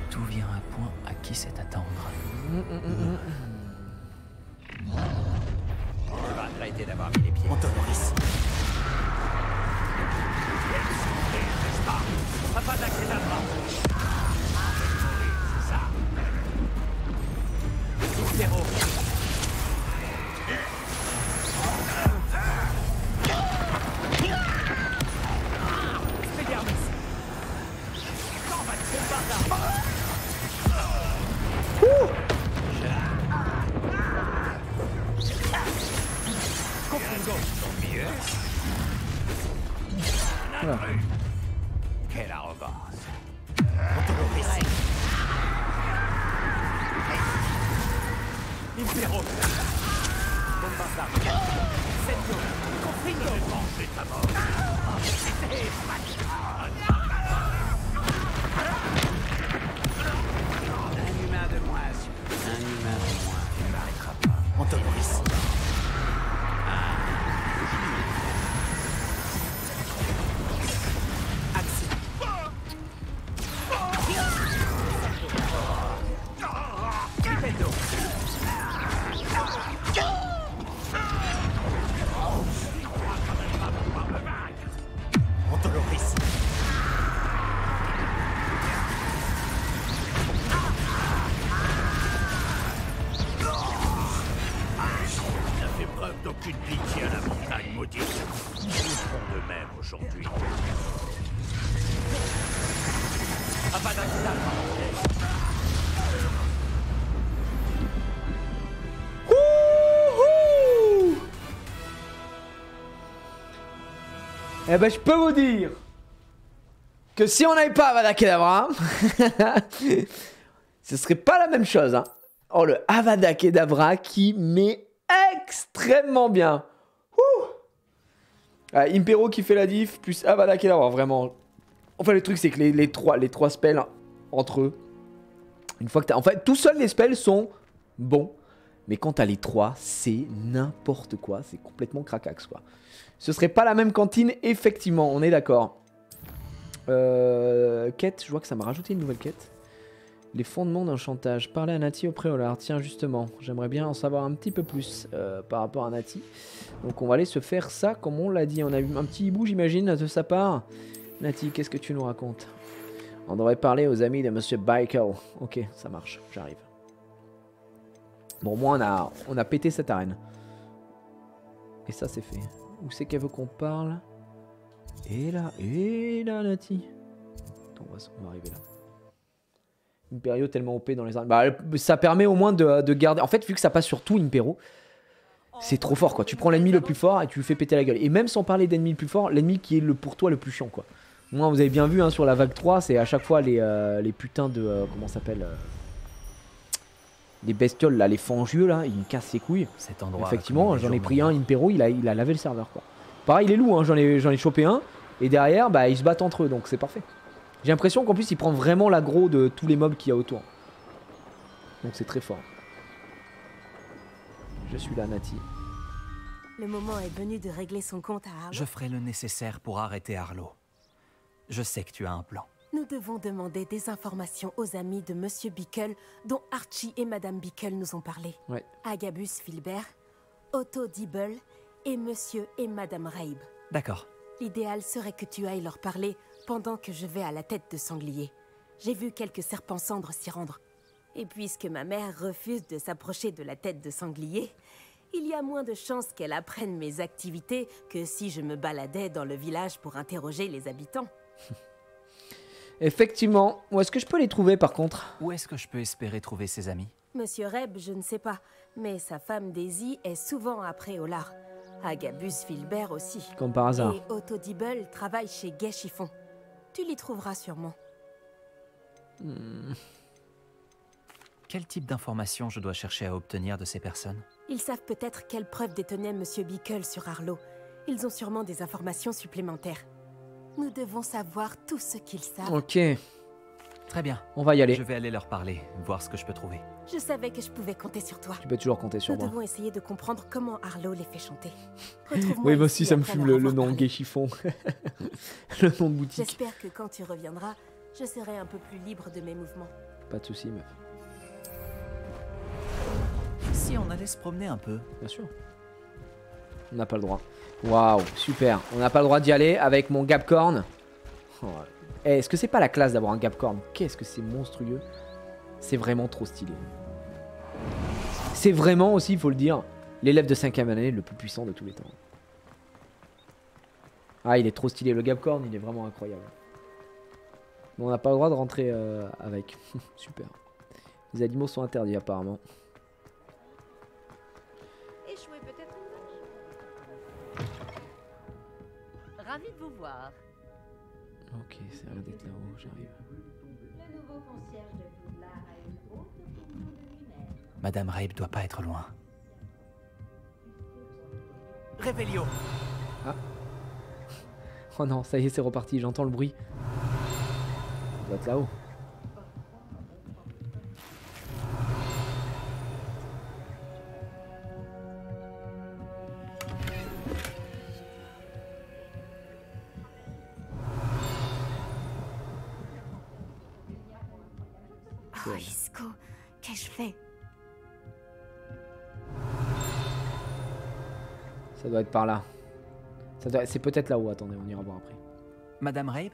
Tout vient à point à qui sait attendre. Tu vas regretter d'avoir mis les pieds. Montoloris. N'est-ce pas? Avada Kedavra. C'est ça? Impero. Expelliarmus. Bombarda. Confringo. Voilà. Quelle arrogance. Montoloris. Impero. Venger ta mort. Un humain de moins. Un humain de moins. Tu ne m'arrêteras pas. Antonoris. Antonoris. Tu n'as fait preuve d'aucune pitié à la montagne maudite. Ils font de même aujourd'hui. Wouhou. Eh ben, je peux vous dire que si on n'avait pas Avada Kedavra, ce serait pas la même chose. Hein. Oh, le Avada Kedavra qui met extrêmement bien. Ouh. Ah, Impero qui fait la diff, plus Avada Kedavra, vraiment. Enfin, le truc, c'est que les trois spells entre eux, une fois que t'as. En fait, tout seul, les spells sont bons. Mais quand t'as les trois, c'est n'importe quoi. C'est complètement cracax, quoi. Ce serait pas la même cantine, effectivement, on est d'accord. Quête, je vois que ça m'a rajouté une nouvelle quête. Les fondements d'un chantage. Parler à Nati au préolard. Tiens, justement, j'aimerais bien en savoir un petit peu plus par rapport à Nati. Donc on va aller se faire ça, comme on l'a dit. On a eu un petit hibou, j'imagine, de sa part. Nati, qu'est-ce que tu nous racontes? On devrait parler aux amis de Monsieur Bikel. Ok, ça marche, j'arrive. Bon, moi, on a pété cette arène. Et ça, c'est fait. Où c'est qu'elle veut qu'on parle? Et là, Nati. Attends, on va arriver là. Imperio tellement OP dans les arènes. Bah, ça permet au moins de garder... En fait, vu que ça passe sur tout Impero, c'est trop fort, quoi. Tu prends l'ennemi le plus fort et tu lui fais péter la gueule. Et même sans parler d'ennemi le plus fort, l'ennemi qui est pour toi le plus chiant, quoi. Moi, vous avez bien vu, hein, sur la vague 3, c'est à chaque fois les putains de... comment ça s'appelle les bestioles, là, les fangieux, là, ils me cassent ses couilles. Cet endroit. Effectivement, j'en ai pris un, Impero, il a lavé le serveur, quoi. Pareil, les loups, hein, j'en ai chopé un. Et derrière, bah, ils se battent entre eux, donc c'est parfait. J'ai l'impression qu'en plus, il prend vraiment l'aggro de tous les mobs qu'il y a autour. Donc c'est très fort. Je suis là, Nati. Le moment est venu de régler son compte à Harlow. Je ferai le nécessaire pour arrêter Harlow. Je sais que tu as un plan. Nous devons demander des informations aux amis de Monsieur Bikel, dont Archie et Madame Bikel nous ont parlé. Ouais. Agabus Filbert, Otto Dibble et Monsieur et Madame Raib. D'accord. L'idéal serait que tu ailles leur parler pendant que je vais à la tête de sanglier. J'ai vu quelques serpents cendres s'y rendre. Et puisque ma mère refuse de s'approcher de la tête de sanglier, il y a moins de chances qu'elle apprenne mes activités que si je me baladais dans le village pour interroger les habitants. Effectivement. Où est-ce que je peux les trouver, par contre? Où est-ce que je peux espérer trouver ses amis? Monsieur Reb, je ne sais pas, mais sa femme Daisy est souvent après Olar. Agabus Filbert aussi. Comme par hasard. Et Otto Dibble travaille chez Gay Chiffon. Tu l'y trouveras sûrement. Quel type d'informations je dois chercher à obtenir de ces personnes? Ils savent peut-être quelle preuve détenait Monsieur Bikel sur Harlow. Ils ont sûrement des informations supplémentaires. Nous devons savoir tout ce qu'ils savent. Ok, Très bien. on va y aller. Je vais aller leur parler, voir ce que je peux trouver. Je savais que je pouvais compter sur toi. Tu peux toujours compter sur Nous moi. devons essayer de comprendre comment Harlow les fait chanter. Oui, moi aussi, ça me fume le nom Gay. Gay Chiffon. Le nom de boutique. J'espère que quand tu reviendras, je serai un peu plus libre de mes mouvements. Pas de soucis, meuf. Si on allait se promener un peu. Bien sûr. On n'a pas le droit. Waouh, super. On n'a pas le droit d'y aller avec mon Gapcorn. Oh. Eh, est-ce que c'est pas la classe d'avoir un Gapcorn? Qu'est-ce que c'est monstrueux. C'est vraiment trop stylé. C'est vraiment aussi, il faut le dire, l'élève de 5ème année le plus puissant de tous les temps. Ah, il est trop stylé. Le Gapcorn, il est vraiment incroyable. Mais on n'a pas le droit de rentrer avec. Super. Les animaux sont interdits apparemment. Échouer peut-être une vache. Ravi de vous voir. Ok, c'est rien d'être là-haut, j'arrive. Le nouveau concierge de Poudlard a une haute opinion de lui-même. Madame Raib doit pas être loin. Réveillon. Ah. Oh non, ça y est, c'est reparti, j'entends le bruit. Ça doit être là-haut. Oh, Isco, qu'ai-je fait? Ça doit être par là. C'est peut-être là-haut, attendez, on ira voir après. Madame Rabe,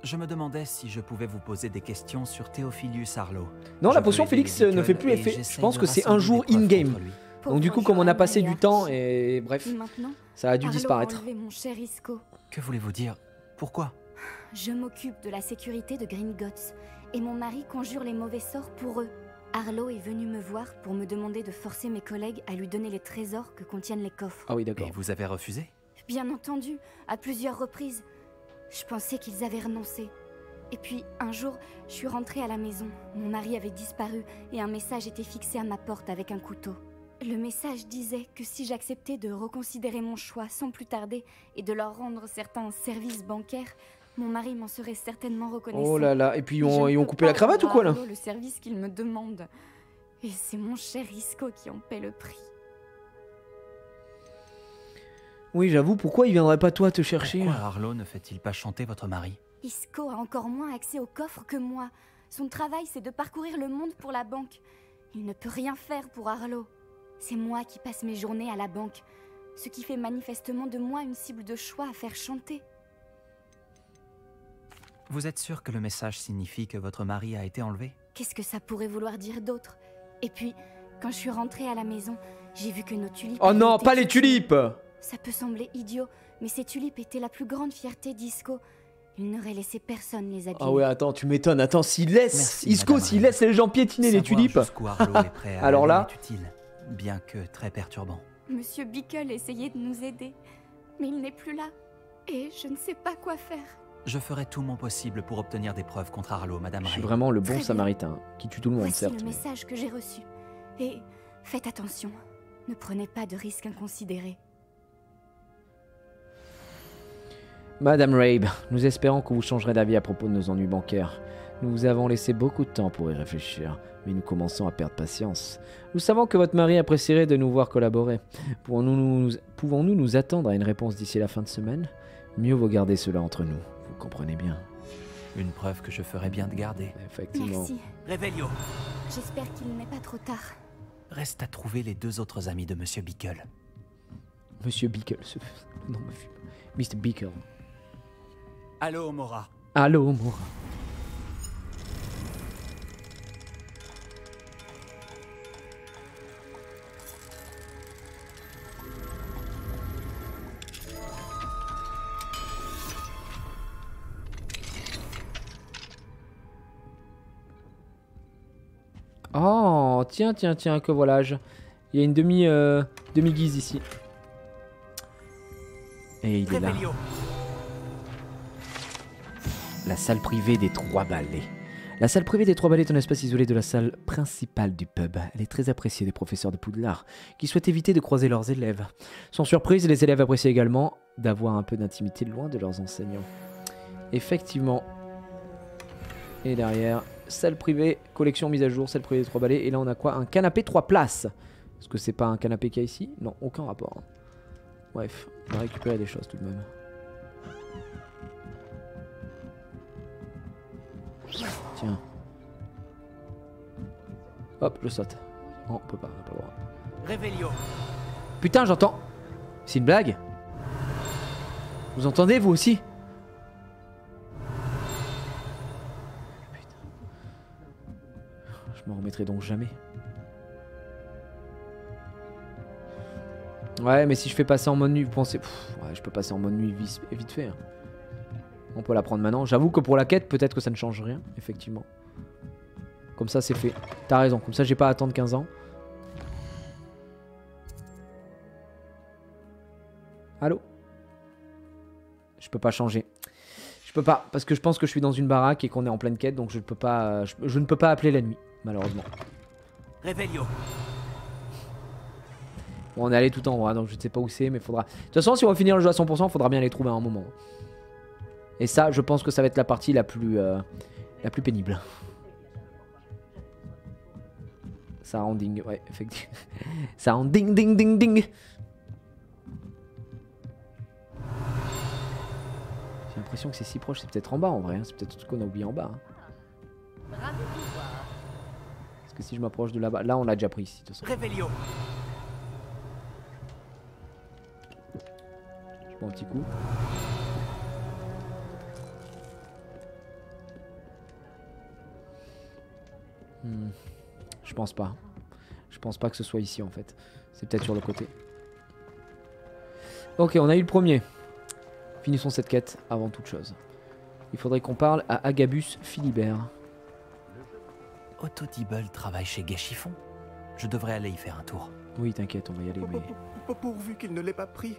je me demandais si je pouvais vous poser des questions sur Theophilus Harlow. Non, Je la veux potion aider Félix les ne fait Beacons plus et effet. Je j'essaye pense de que c'est un rassembler jour des preuves in-game. contre lui. Donc du coup, comme on a passé du temps, et bref, Maintenant, ça a dû Harlow disparaître. a enlevé mon cher Isco. Que voulez-vous dire? Pourquoi? Je m'occupe de la sécurité de Gringotts et mon mari conjure les mauvais sorts pour eux. Harlow est venu me voir pour me demander de forcer mes collègues à lui donner les trésors que contiennent les coffres. Ah oui, d'accord. Et vous avez refusé? Bien entendu, à plusieurs reprises. Je pensais qu'ils avaient renoncé. Et puis, un jour, je suis rentrée à la maison. Mon mari avait disparu et un message était fixé à ma porte avec un couteau. Le message disait que si j'acceptais de reconsidérer mon choix sans plus tarder et de leur rendre certains services bancaires, mon mari m'en serait certainement reconnaissant. Oh là là, et puis ils Mais je ont, ne ils ont peux coupé pas la cravate ou rendre quoi là? à Harlow le service qu'il me demande. Et c'est mon cher Isco qui en paie le prix. Oui, j'avoue, pourquoi il viendrait pas toi te chercher? Pourquoi Harlow ne fait-il pas chanter votre mari? Isco a encore moins accès au coffre que moi. Son travail, c'est de parcourir le monde pour la banque. Il ne peut rien faire pour Harlow. C'est moi qui passe mes journées à la banque, ce qui fait manifestement de moi une cible de choix à faire chanter. Vous êtes sûr que le message signifie que votre mari a été enlevé? Qu'est-ce que ça pourrait vouloir dire d'autre? Et puis, quand je suis rentrée à la maison, j'ai vu que nos tulipes... Oh non, avaient pas été les cultivées. tulipes! Ça peut sembler idiot, mais ces tulipes étaient la plus grande fierté d'Isco. Il n'aurait laissé personne les abîmer. Ah ouais, attends, tu m'étonnes. Attends, s'il laisse, Merci, Isco, Madame s'il Rabe. laisse les gens piétiner les Savoir tulipes. jusqu'où Harlow est prêt à Alors aller là- est utile, bien que très perturbant. Monsieur Bickle essayait de nous aider, mais il n'est plus là. Et je ne sais pas quoi faire. Je ferai tout mon possible pour obtenir des preuves contre Harlow, Madame Je suis Rabe. vraiment le Très bon bien. samaritain, qui tue tout le monde, Voici certes. le mais- message que j'ai reçu. Et faites attention, ne prenez pas de risques inconsidérés. Madame Rabe, nous espérons que vous changerez d'avis à propos de nos ennuis bancaires. Nous vous avons laissé beaucoup de temps pour y réfléchir, mais nous commençons à perdre patience. Nous savons que votre mari apprécierait de nous voir collaborer. Pouvons-nous nous attendre à une réponse d'ici la fin de semaine? Mieux vaut garder cela entre nous, vous comprenez bien. Une preuve que je ferai bien de garder. Effectivement. Merci. Réveillon. J'espère qu'il n'est pas trop tard. Reste à trouver les deux autres amis de Monsieur Bickle. Monsieur Bickle, non, Mr. Bickle. Allô, Mora. Allô, Mora. Oh, tiens, que voilà-je. Il y a une demi-guise ici. Et il est là. Réveillon. La salle privée des Trois Balais. La salle privée des Trois Balais est un espace isolé de la salle principale du pub. Elle est très appréciée des professeurs de Poudlard, qui souhaitent éviter de croiser leurs élèves. Sans surprise, les élèves apprécient également d'avoir un peu d'intimité loin de leurs enseignants. Effectivement. Et derrière, salle privée, collection mise à jour, salle privée des Trois Balais. Et là, on a quoi? Un canapé 3 places. Est-ce que c'est pas un canapé qu'il y a ici? Non, aucun rapport. Bref, on va récupérer des choses tout de même. Tiens. Hop, je saute. Non, on peut pas, on n'a pas le droit. Réveillon. Putain, j'entends. C'est une blague? Vous entendez, vous aussi? Putain. Je m'en remettrai donc jamais. Ouais, mais si je fais passer en mode nuit, vous pensez... ouais, je peux passer en mode nuit vite fait. Hein. On peut la prendre maintenant. J'avoue que pour la quête, peut-être que ça ne change rien, effectivement. Comme ça, c'est fait. T'as raison, comme ça, j'ai pas à attendre 15 ans. Allô? Je peux pas changer. Je peux pas, parce que je pense que je suis dans une baraque et qu'on est en pleine quête, donc je peux pas, je ne peux pas appeler la nuit, malheureusement. Réveillon. Bon, on est allé tout en haut, hein, donc je ne sais pas où c'est, mais faudra... De toute façon, si on va finir le jeu à 100%, faudra bien les trouver à un moment. Et ça, je pense que ça va être la partie la plus pénible. Ça rend ding, ouais, effectivement. Ça rend ding, ding, ding, ding. J'ai l'impression que c'est si proche, c'est peut-être en bas en vrai. Hein. C'est peut-être tout ce qu'on a oublié en bas. Hein. Ravi de vous voir. Parce que si je m'approche de là-bas, là on l'a déjà pris ici. De toute façon. Réveillon. Je prends un petit coup. Je pense pas. Je pense pas que ce soit ici en fait. C'est peut-être sur le côté. Ok, on a eu le premier. Finissons cette quête avant toute chose. Il faudrait qu'on parle à Agabus Philibert. Otto Dibble travaille chez Gachifon. Je devrais aller y faire un tour. Oui, t'inquiète, on va y aller, mais... Pourvu qu'il ne l'ait pas pris,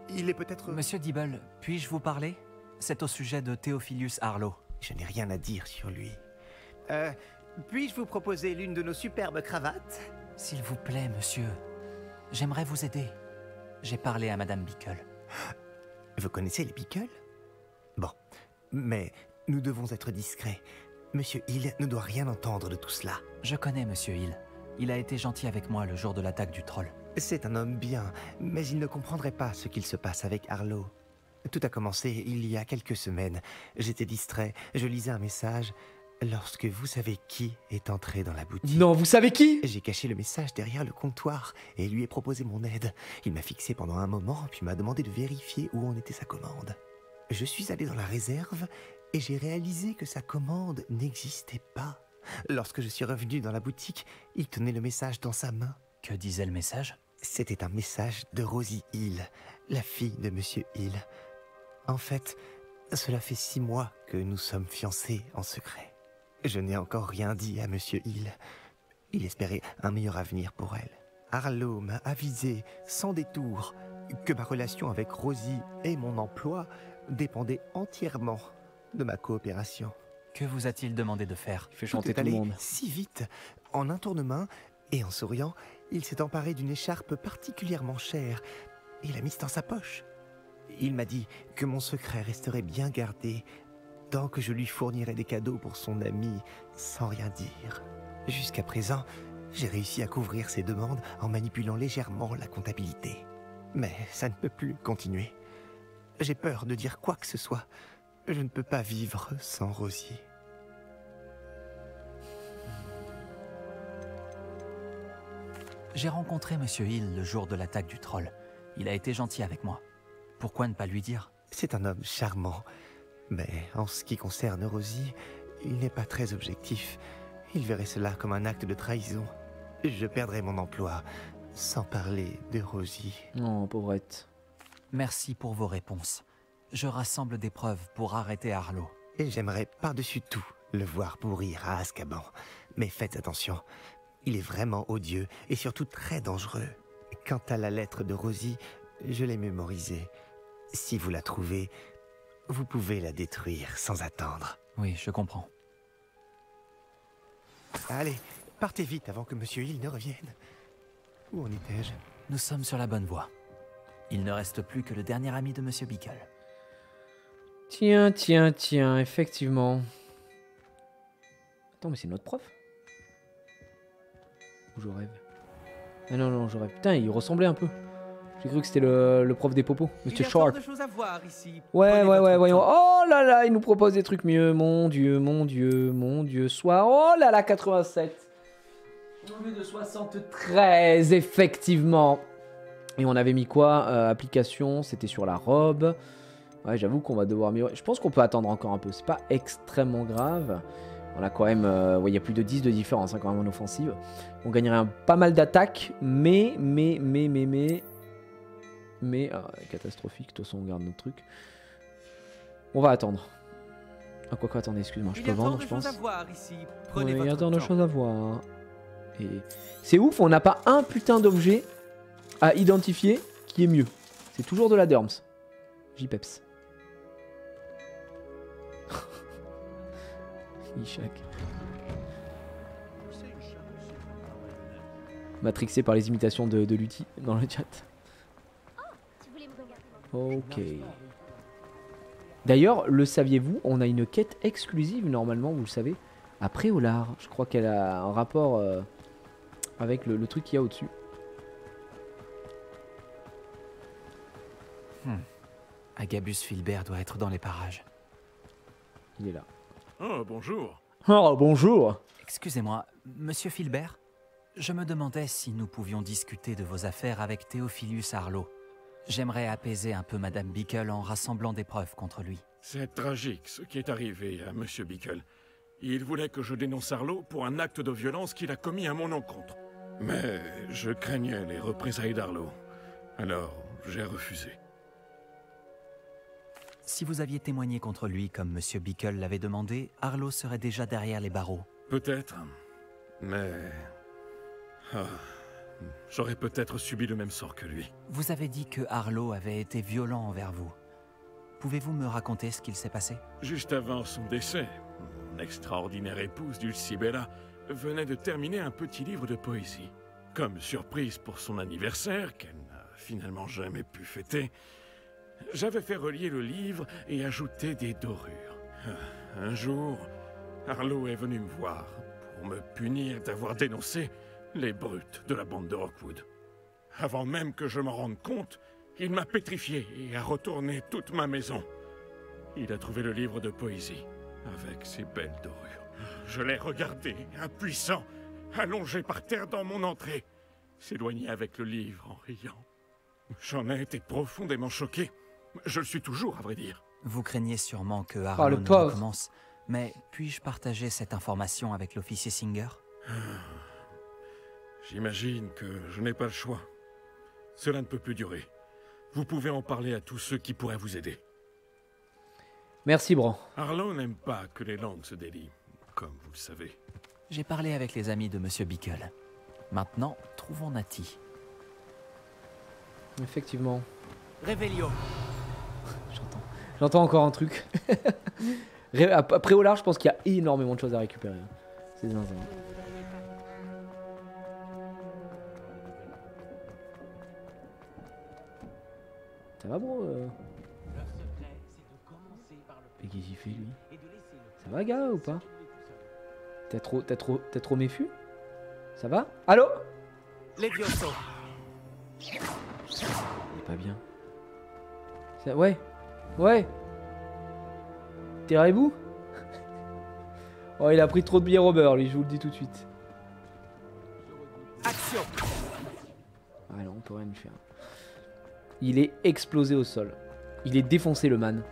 il est peut-être... Monsieur Dibble, puis-je vous parler? C'est au sujet de Theophilus Harlow. Je n'ai rien à dire sur lui. Puis-je vous proposer l'une de nos superbes cravates? S'il vous plaît, monsieur. J'aimerais vous aider. J'ai parlé à Madame Bickle. Vous connaissez les Bickle? Bon, mais nous devons être discrets. Monsieur Hill ne doit rien entendre de tout cela. Je connais Monsieur Hill. Il a été gentil avec moi le jour de l'attaque du troll. C'est un homme bien, mais il ne comprendrait pas ce qu'il se passe avec Harlow. Tout a commencé il y a quelques semaines. J'étais distrait, je lisais un message... Lorsque vous savez qui est entré dans la boutique... Non, vous savez qui? J'ai caché le message derrière le comptoir et lui ai proposé mon aide. Il m'a fixé pendant un moment, puis m'a demandé de vérifier où en était sa commande. Je suis allé dans la réserve et j'ai réalisé que sa commande n'existait pas. Lorsque je suis revenu dans la boutique, il tenait le message dans sa main. Que disait le message? C'était un message de Rosie Hill, la fille de Monsieur Hill. En fait, cela fait 6 mois que nous sommes fiancés en secret. Je n'ai encore rien dit à Monsieur Hill. Il espérait un meilleur avenir pour elle. Harlow m'a avisé, sans détour, que ma relation avec Rosie et mon emploi dépendaient entièrement de ma coopération. Que vous a-t-il demandé de faire? Il fait chanter tout le monde. Si vite. En un tournement, et en souriant, il s'est emparé d'une écharpe particulièrement chère et l'a mise dans sa poche. Il m'a dit que mon secret resterait bien gardé tant que je lui fournirais des cadeaux pour son ami sans rien dire. Jusqu'à présent, j'ai réussi à couvrir ses demandes en manipulant légèrement la comptabilité. Mais ça ne peut plus continuer. J'ai peur de dire quoi que ce soit. Je ne peux pas vivre sans Rosie. J'ai rencontré Monsieur Hill le jour de l'attaque du troll. Il a été gentil avec moi. Pourquoi ne pas lui dire? C'est un homme charmant. Mais en ce qui concerne Rosie, il n'est pas très objectif. Il verrait cela comme un acte de trahison. Je perdrais mon emploi, sans parler de Rosie. Non, pauvrette. Merci pour vos réponses. Je rassemble des preuves pour arrêter Harlow. Et j'aimerais par-dessus tout le voir pourrir à Azkaban. Mais faites attention, il est vraiment odieux et surtout très dangereux. Quant à la lettre de Rosie, je l'ai mémorisée. Si vous la trouvez... vous pouvez la détruire sans attendre. Oui, je comprends. Allez, partez vite avant que Monsieur Hill ne revienne. Où en étais-je? Nous sommes sur la bonne voie. Il ne reste plus que le dernier ami de Monsieur Bickle. Tiens, effectivement. Attends, mais c'est notre prof? Ou je rêve? Ah non, je rêve. Putain, il ressemblait un peu. J'ai cru que c'était le prof des popos, Monsieur Sharp. Ouais, voyons. Oh là là, il nous propose des trucs mieux. Mon Dieu. Soit. Oh là là, 87. Au lieu de 73, effectivement. Et on avait mis quoi? Application, c'était sur la robe. Ouais, j'avoue qu'on va devoir améliorer. Je pense qu'on peut attendre encore un peu. C'est pas extrêmement grave. On a quand même... il y a plus de 10 de différence hein, quand même en offensive. On gagnerait pas mal d'attaques. Mais... catastrophique, de toute façon on garde notre truc. On va attendre. Ah quoi, attendez, excuse-moi, je peux vendre, je pense. Il y a tant de choses à voir. Et c'est ouf, on n'a pas un putain d'objet à identifier qui est mieux. C'est toujours de la Derms. J-Peps. Ishak. Matrixé par les imitations de Lutti dans le chat. Ok. D'ailleurs, le saviez-vous, on a une quête exclusive normalement, vous le savez, à Préolard. Je crois qu'elle a un rapport avec le truc qu'il y a au-dessus. Agabus Filbert doit être dans les parages. Il est là. Oh, bonjour. Oh, bonjour. Excusez-moi, monsieur Filbert, je me demandais si nous pouvions discuter de vos affaires avec Théophilus Arlo. J'aimerais apaiser un peu Madame Bickle en rassemblant des preuves contre lui. C'est tragique ce qui est arrivé à Monsieur Bickle. Il voulait que je dénonce Arlo pour un acte de violence qu'il a commis à mon encontre. Mais je craignais les représailles d'Arlo. Alors, j'ai refusé. Si vous aviez témoigné contre lui comme monsieur Bickle l'avait demandé, Arlo serait déjà derrière les barreaux. Peut-être, mais... j'aurais peut-être subi le même sort que lui. Vous avez dit que Arlo avait été violent envers vous. Pouvez-vous me raconter ce qu'il s'est passé? Juste avant son décès, mon extraordinaire épouse Dulcibella venait de terminer un petit livre de poésie. Comme surprise pour son anniversaire, qu'elle n'a finalement jamais pu fêter, j'avais fait relier le livre et ajouter des dorures. Un jour, Arlo est venu me voir pour me punir d'avoir dénoncé les brutes de la bande de Rockwood. Avant même que je m'en rende compte, il m'a pétrifié et a retourné toute ma maison. Il a trouvé le livre de poésie avec ses belles dorures. Je l'ai regardé, impuissant, allongé par terre dans mon entrée, s'éloigner avec le livre en riant. J'en ai été profondément choqué. Je le suis toujours, à vrai dire. Vous craignez sûrement que Arlo ne recommence, mais puis-je partager cette information avec l'officier Singer? J'imagine que je n'ai pas le choix. Cela ne peut plus durer. Vous pouvez en parler à tous ceux qui pourraient vous aider. Merci, Bran. Arlo n'aime pas que les langues se délient, comme vous le savez. J'ai parlé avec les amis de monsieur Bickle. Maintenant, trouvons Natty. Effectivement. Réveillon. J'entends encore un truc. Après au large, je pense qu'il y a énormément de choses à récupérer. C'est zinzin. Ça va, bro? Mais qu'est-ce qu'il fait, lui? Ça va, gars, ou pas? T'es trop méfiant? Ça va? Allô? Levioso. Il est pas bien. Ça, ouais. T'es rebou? Oh, il a pris trop de billets au beurre, lui, je vous le dis tout de suite. Action. Ah non, on peut rien lui faire. Il est explosé au sol. Il est défoncé, le man.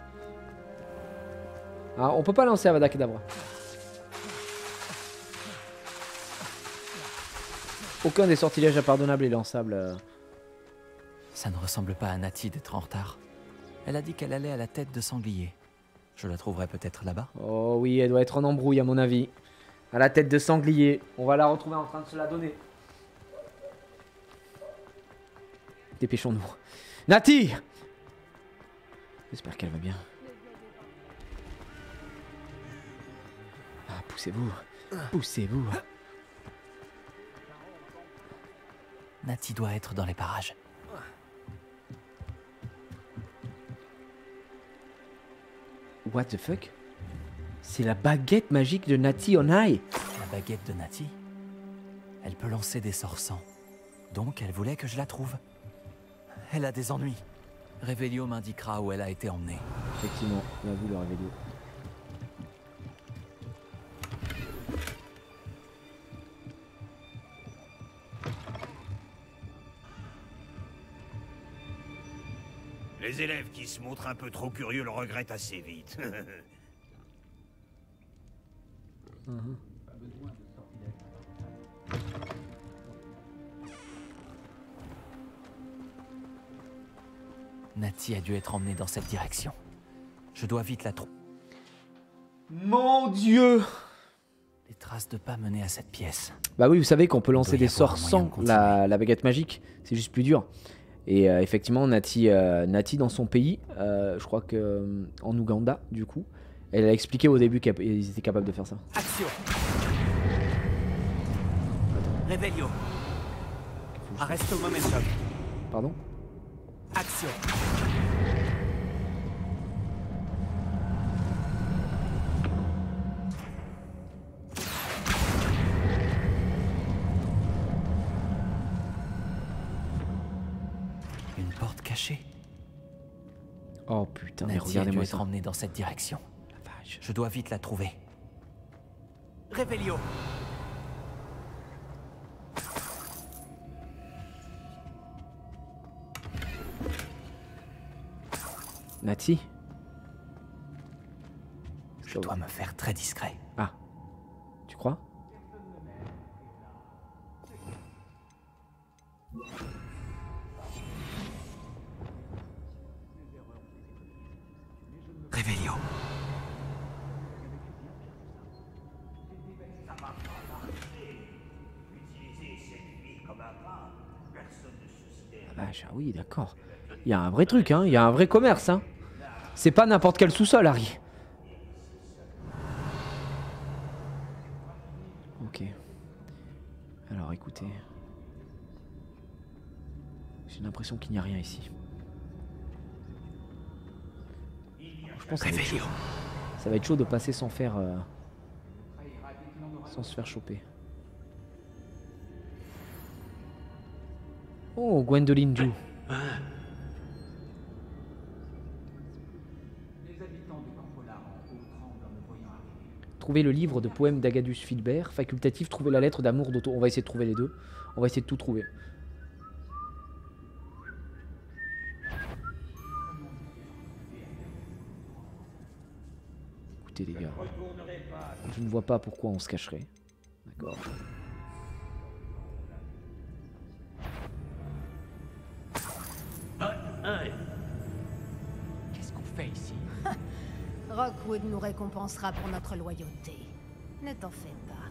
Ah, on peut pas lancer Avada Kedavra. Aucun des sortilèges impardonnables est lançable. Ça ne ressemble pas à Natty d'être en retard. Elle a dit qu'elle allait à la tête de sanglier. Je la trouverai peut-être là-bas. Oh oui, elle doit être en embrouille à mon avis. À la tête de sanglier. On va la retrouver en train de se la donner. Dépêchons-nous. Natty! J'espère qu'elle va bien. Ah, poussez-vous. Poussez-vous. Natty doit être dans les parages. What the fuck? C'est la baguette magique de Natty on High. La baguette de Natty? Elle peut lancer des sorts sans. Donc elle voulait que je la trouve. Elle a des ennuis. Réveillon m'indiquera où elle a été emmenée. Effectivement, on a vu le Réveillon. Les élèves qui se montrent un peu trop curieux le regrettent assez vite. Natty a dû être emmenée dans cette direction. Je dois vite la trouver. Mon Dieu! Les traces de pas menaient à cette pièce. Bah oui, vous savez qu'on peut lancer des sorts sans de la baguette magique. C'est juste plus dur. Et effectivement, Natty dans son pays, je crois que en Ouganda, du coup, elle a expliqué au début qu'ils étaient capables de faire ça. Action. Réveillon. Arresto momentum. Pardon? Action. Une porte cachée. Oh putain, mais Natty a dû regardez-moi être ça. emmenée dans cette direction. La vache. Je dois vite la trouver. Revelio. Natty? Je dois me faire très discret. Ah. Tu crois? Revelio. Ah vache, ah oui, d'accord. Il y a un vrai truc, hein. Il y a un vrai commerce, hein. C'est pas n'importe quel sous-sol, Harry. Ok. Alors, écoutez. J'ai l'impression qu'il n'y a rien ici. Je pense que ça va être chaud de passer sans faire... sans se faire choper. Oh, Gwendoline Ju. Trouver le livre de poèmes d'Agadus Filbert. Facultatif, trouver la lettre d'amour d'Otto. On va essayer de trouver les deux. On va essayer de tout trouver. Écoutez les gars. Je ne vois pas pourquoi on se cacherait. D'accord. Qu'est-ce qu'on fait ici? Rockwood nous récompensera pour notre loyauté. Ne t'en fais pas.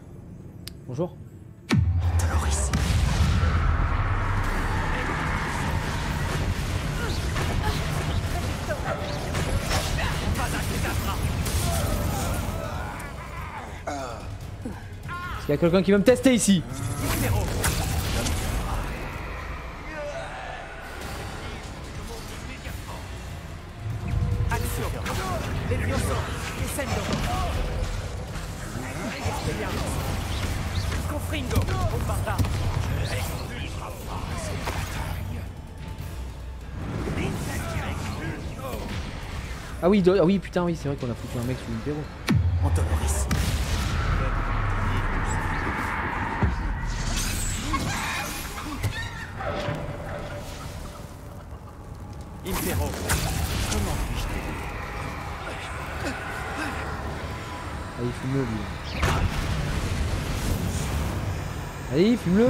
Bonjour. Dolores. Est-ce qu'il y a quelqu'un qui veut me tester ici? Ah oui, ah oui, putain, oui, c'est vrai qu'on a foutu un mec sous une perro. Dolores. Impero. Comment puis-je t'aider? Allez, fume-le, lui. Allez, fume-le.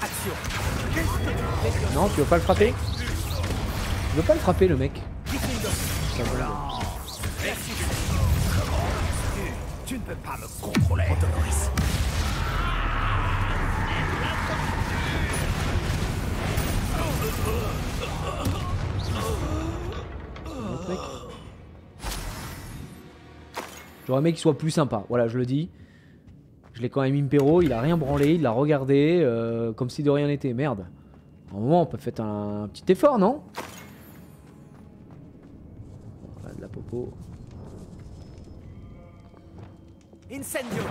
Action. Non, tu veux pas le frapper? Tu veux pas le frapper, le mec? Tu ne peux pas me contrôler. Dolores. L'autre mec. J'aurais aimé qu'il soit plus sympa, voilà, je le dis. Je l'ai quand même impéro, il a rien branlé, il l'a regardé comme si de rien n'était. Merde. À un moment, on peut faire un petit effort, non? Voilà, de la popo. Incendio.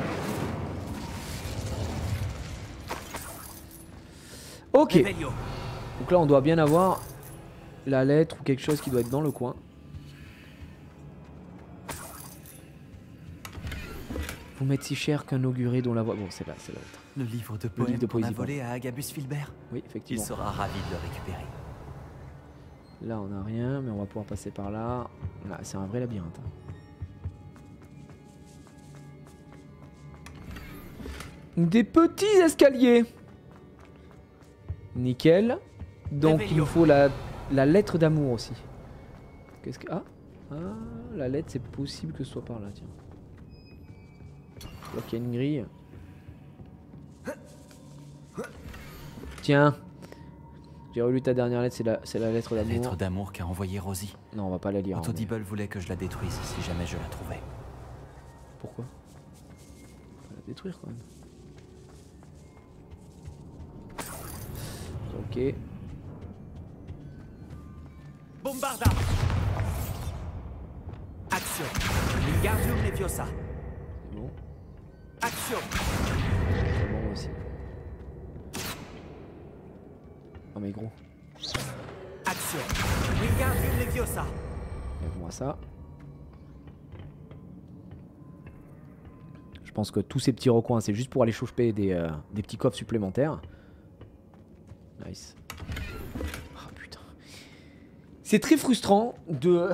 Ok. Revelio. Donc là, on doit bien avoir la lettre ou quelque chose qui doit être dans le coin. Vous m'êtes si cher qu'un auguré dont la voix... Bon, c'est là, c'est l'autre. Le livre de livre poèmes de qu'on a poésie, volé à Agabus Filbert. Oui, Il effectivement. sera ravi de le récupérer. Là, on n'a rien, mais on va pouvoir passer par là. Là, c'est un vrai labyrinthe. Des petits escaliers. Nickel. Donc, il nous faut la lettre d'amour aussi. Qu'est-ce que... Ah, la lettre, c'est possible que ce soit par là, tiens. Je vois qu'il y a une grille. Tiens. J'ai relu ta dernière lettre, c'est la lettre La d'amour. lettre d'amour qu'a envoyée Rosie. Non, on va pas la lire. Otto hein, mais- Dibble voulait que je la détruise si jamais je la trouvais. Pourquoi? On va la détruire quand même. Ok. Bombarda. Action. Wingardium Leviosa. C'est bon. Action. C'est bon aussi. Oh mais gros. Action. Wingardium Leviosa. Lève-moi ça. Je pense que tous ces petits recoins, c'est juste pour aller choper des petits coffres supplémentaires. Nice. Ah putain. C'est très frustrant de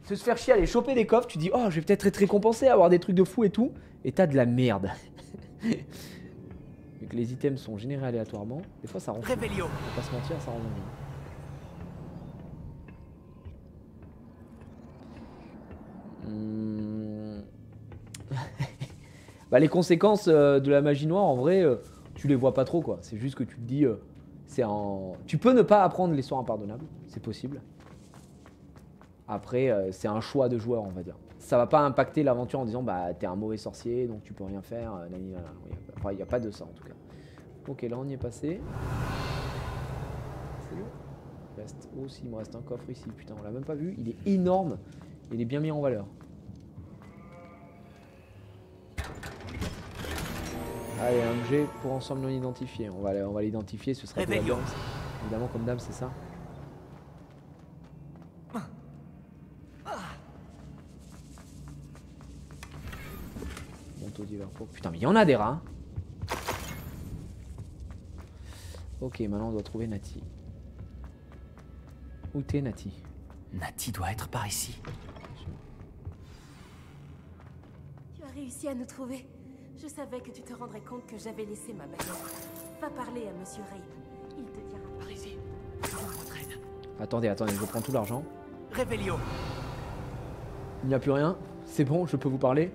se faire chier à aller choper des coffres. Tu dis, oh, je vais peut-être être récompensé, avoir des trucs de fou et tout. Et t'as de la merde. Vu que les items sont générés aléatoirement, des fois ça rend fou. Réveillon. On va pas se mentir, ça rend bien. Bah, les conséquences de la magie noire, en vrai, tu les vois pas trop, quoi. C'est juste que tu te dis, tu peux ne pas apprendre les sorts impardonnables, c'est possible. Après, c'est un choix de joueur, on va dire. Ça va pas impacter l'aventure en disant, bah, t'es un mauvais sorcier, donc tu peux rien faire. Enfin, il n'y a pas de ça, en tout cas. Ok, là, on y est passé. C'est bon. Il reste... Oh, si, il me reste un coffre ici. Putain, on l'a même pas vu. Il est énorme. Il est bien mis en valeur. Allez, un objet pour ensemble non identifié. On va l'identifier, ce sera Réveillon. Évidemment, comme dame, c'est ça. Manteau d'hiver pour... Putain, mais il y en a des rats. Ok, maintenant on doit trouver Nati. Où t'es, Nati? Nati doit être par ici. Tu as réussi à nous trouver. Je savais que tu te rendrais compte que j'avais laissé ma baguette. Va parler à Monsieur Rape. Il te dira. Par ici. Attendez, je prends tout l'argent. Réveillon. Il n'y a plus rien. C'est bon, je peux vous parler.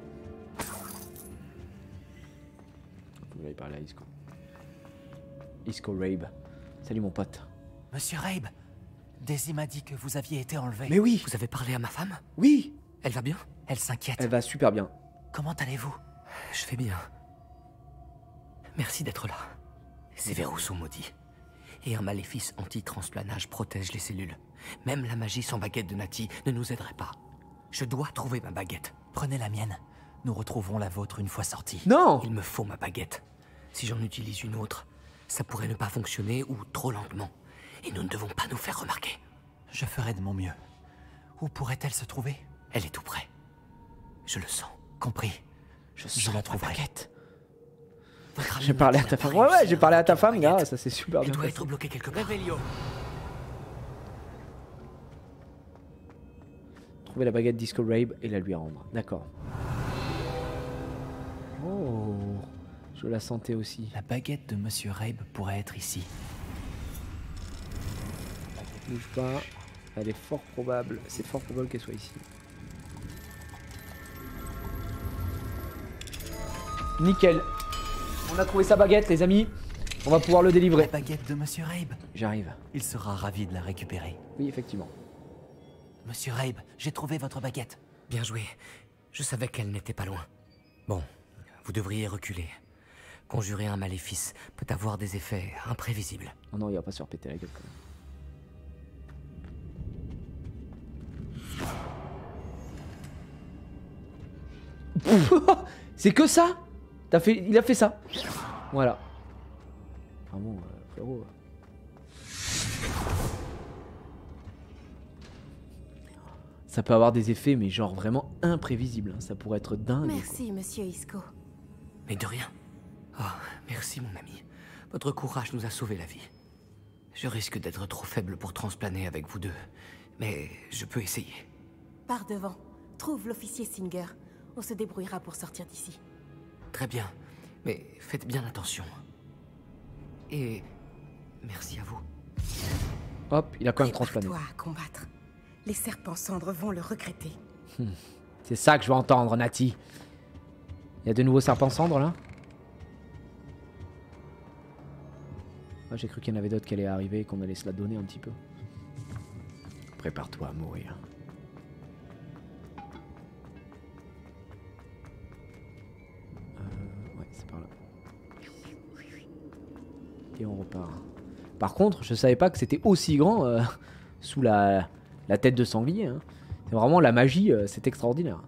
Vous allez parler à Isco. Isco Rabe. Salut mon pote. Monsieur Rabe, Daisy m'a dit que vous aviez été enlevé. Mais oui. Vous avez parlé à ma femme? Oui. Elle va bien? Elle s'inquiète. Elle va super bien. Comment allez-vous? Je vais bien. Merci d'être là. Ces verrous sont maudits. Et un maléfice anti-transplanage protège les cellules. Même la magie sans baguette de Nati ne nous aiderait pas. Je dois trouver ma baguette. Prenez la mienne. Nous retrouverons la vôtre une fois sortie. Non. Il me faut ma baguette. Si j'en utilise une autre, ça pourrait ne pas fonctionner ou trop lentement. Et nous ne devons pas nous faire remarquer. Je ferai de mon mieux. Où pourrait-elle se trouver? Elle est tout près. Je le sens. Compris. Je la trouverai. J'ai parlé à ta femme. Ouais, j'ai parlé à ta femme, gars. Ça c'est super bien. Elle doit être bloquée quelque part. Réveillon. Trouver la baguette Disco Rabe et la lui rendre. D'accord. Oh. Je la sentais aussi. La baguette de Monsieur Rabe pourrait être ici. Bouge pas. Elle est fort probable. C'est fort probable qu'elle soit ici. Nickel. On a trouvé sa baguette, les amis. On va pouvoir le délivrer. La baguette de Monsieur Rabe. J'arrive. Il sera ravi de la récupérer. Oui, effectivement. Monsieur Rabe, j'ai trouvé votre baguette. Bien joué. Je savais qu'elle n'était pas loin. Bon, vous devriez reculer. Conjurer un maléfice peut avoir des effets imprévisibles. Oh non, il va pas se faire péter la gueule quand même. C'est que ça? Il a fait ça. Voilà. Ah bon, frérot. Ça peut avoir des effets, mais genre vraiment imprévisibles. Ça pourrait être dingue. Merci, monsieur Isco. Mais de rien. Oh, merci mon ami. Votre courage nous a sauvé la vie. Je risque d'être trop faible pour transplaner avec vous deux. Mais je peux essayer. Pars devant. Trouve l'officier Singer. On se débrouillera pour sortir d'ici. Très bien. Mais faites bien attention. Et merci à vous. Hop, il a quand même transplané. Prépare-toi à combattre. Les serpents cendres vont le regretter. C'est ça que je veux entendre, Nati. Il y a de nouveaux serpents cendres là? Ah, j'ai cru qu'il y en avait d'autres qui allaient arriver et qu'on allait se la donner un petit peu. Prépare-toi à mourir. Ouais, c'est par là. Et on repart. Par contre, je savais pas que c'était aussi grand sous la tête de sanglier. Hein. C'est vraiment la magie, c'est extraordinaire.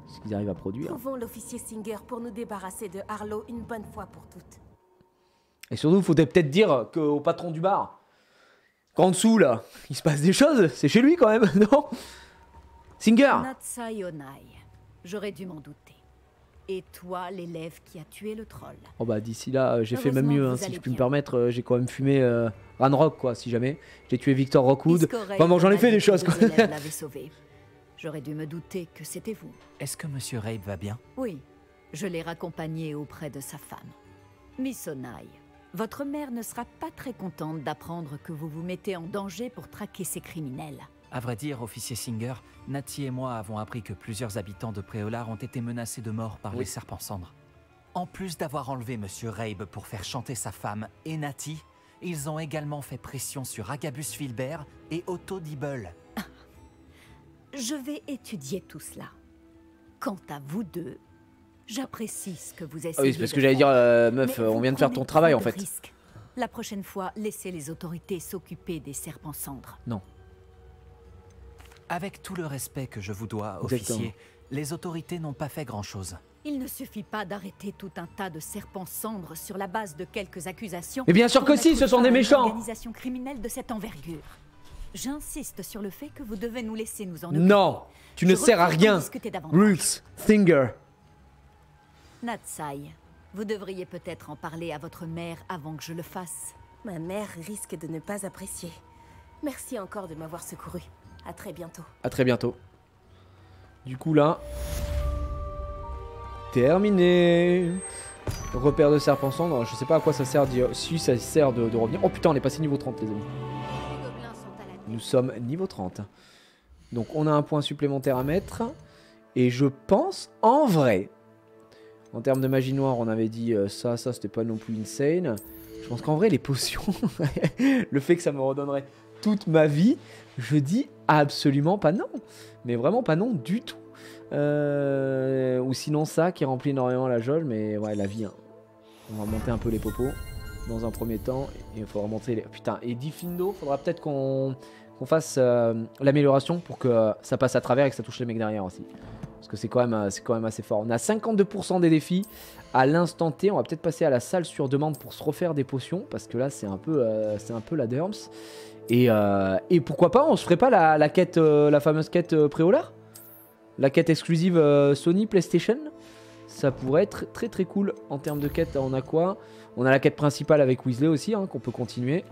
Ce qu'ils arrivent à produire. Trouvons l'officier Singer pour nous débarrasser de Harlow une bonne fois pour toutes. Et surtout, il faudrait peut-être dire qu'au patron du bar, qu'en dessous là, il se passe des choses, c'est chez lui quand même, non? Singer! Natsai Onai, j'aurais dû m'en douter. Et toi, l'élève qui a tué le troll. Oh bah d'ici là, j'ai fait même Heureusement, mieux, hein, vous si allez je puis me bien. permettre, j'ai quand même fumé Ranrock quoi, si jamais. J'ai tué Victor Rockwood. Iscorey Enfin bon, j'en ai m'a fait dit des que choses vos quoi. élèves l'avaient sauvé. J'aurais dû me douter que c'était vous. Est-ce que Monsieur Rabe va bien? Oui, je l'ai raccompagné auprès de sa femme. Miss Onai, votre mère ne sera pas très contente d'apprendre que vous vous mettez en danger pour traquer ces criminels. À vrai dire, officier Singer, Natty et moi avons appris que plusieurs habitants de Préolard ont été menacés de mort par les serpents cendres. En plus d'avoir enlevé Monsieur Rabe pour faire chanter sa femme et Natty, ils ont également fait pression sur Agabus Filbert et Otto Dibble. Je vais étudier tout cela. Quant à vous deux, j'apprécie ce que vous essayez. Ah oui, c'est parce de que j'allais dire, faire. meuf, Mais on vous vient de faire prenez ton travail trop en de fait. risques. La prochaine fois, laissez les autorités s'occuper des serpents cendres. Non. Avec tout le respect que je vous dois, Exactement. officier, les autorités n'ont pas fait grand-chose. Il ne suffit pas d'arrêter tout un tas de serpents cendres sur la base de quelques accusations. Mais bien sûr pour que si, mettre ce sont fin des à une méchants. organisation criminelle de cette envergure. J'insiste sur le fait que vous devez nous laisser nous en occuper. Non, tu ne Je sers à refuse d'en rien. discuter davantage. Ruth Singer. Natsai, vous devriez peut-être en parler à votre mère avant que je le fasse. Ma mère risque de ne pas apprécier. Merci encore de m'avoir secouru. À très bientôt. À très bientôt. Du coup là, terminé. Repère de serpent cendre. Je sais pas à quoi ça sert. Si ça sert de revenir. Oh putain, on est passé niveau 30 les amis. Nous sommes niveau 30. Donc on a un point supplémentaire à mettre. Et je pense, en vrai, en termes de magie noire, on avait dit ça c'était pas non plus insane. Je pense qu'en vrai les potions, le fait que ça me redonnerait toute ma vie, je dis absolument pas non. Mais vraiment pas non du tout. Ou sinon ça qui remplit énormément la jauge, mais ouais la vie. Hein. On va remonter un peu les popos dans un premier temps. Et il faudra remonter les... Putain, et Diffindo, faudra peut-être qu'on fasse l'amélioration pour que ça passe à travers et que ça touche les mecs derrière aussi. Parce que c'est quand même assez fort. On a 52% des défis à l'instant T. On va peut-être passer à la salle sur demande pour se refaire des potions. Parce que là c'est un peu la derms. Et pourquoi pas, on se ferait pas la quête, la fameuse quête Préolard, la quête exclusive Sony PlayStation. Ça pourrait être très très cool en termes de quête. On a quoi? On a la quête principale avec Weasley aussi, hein, qu'on peut continuer.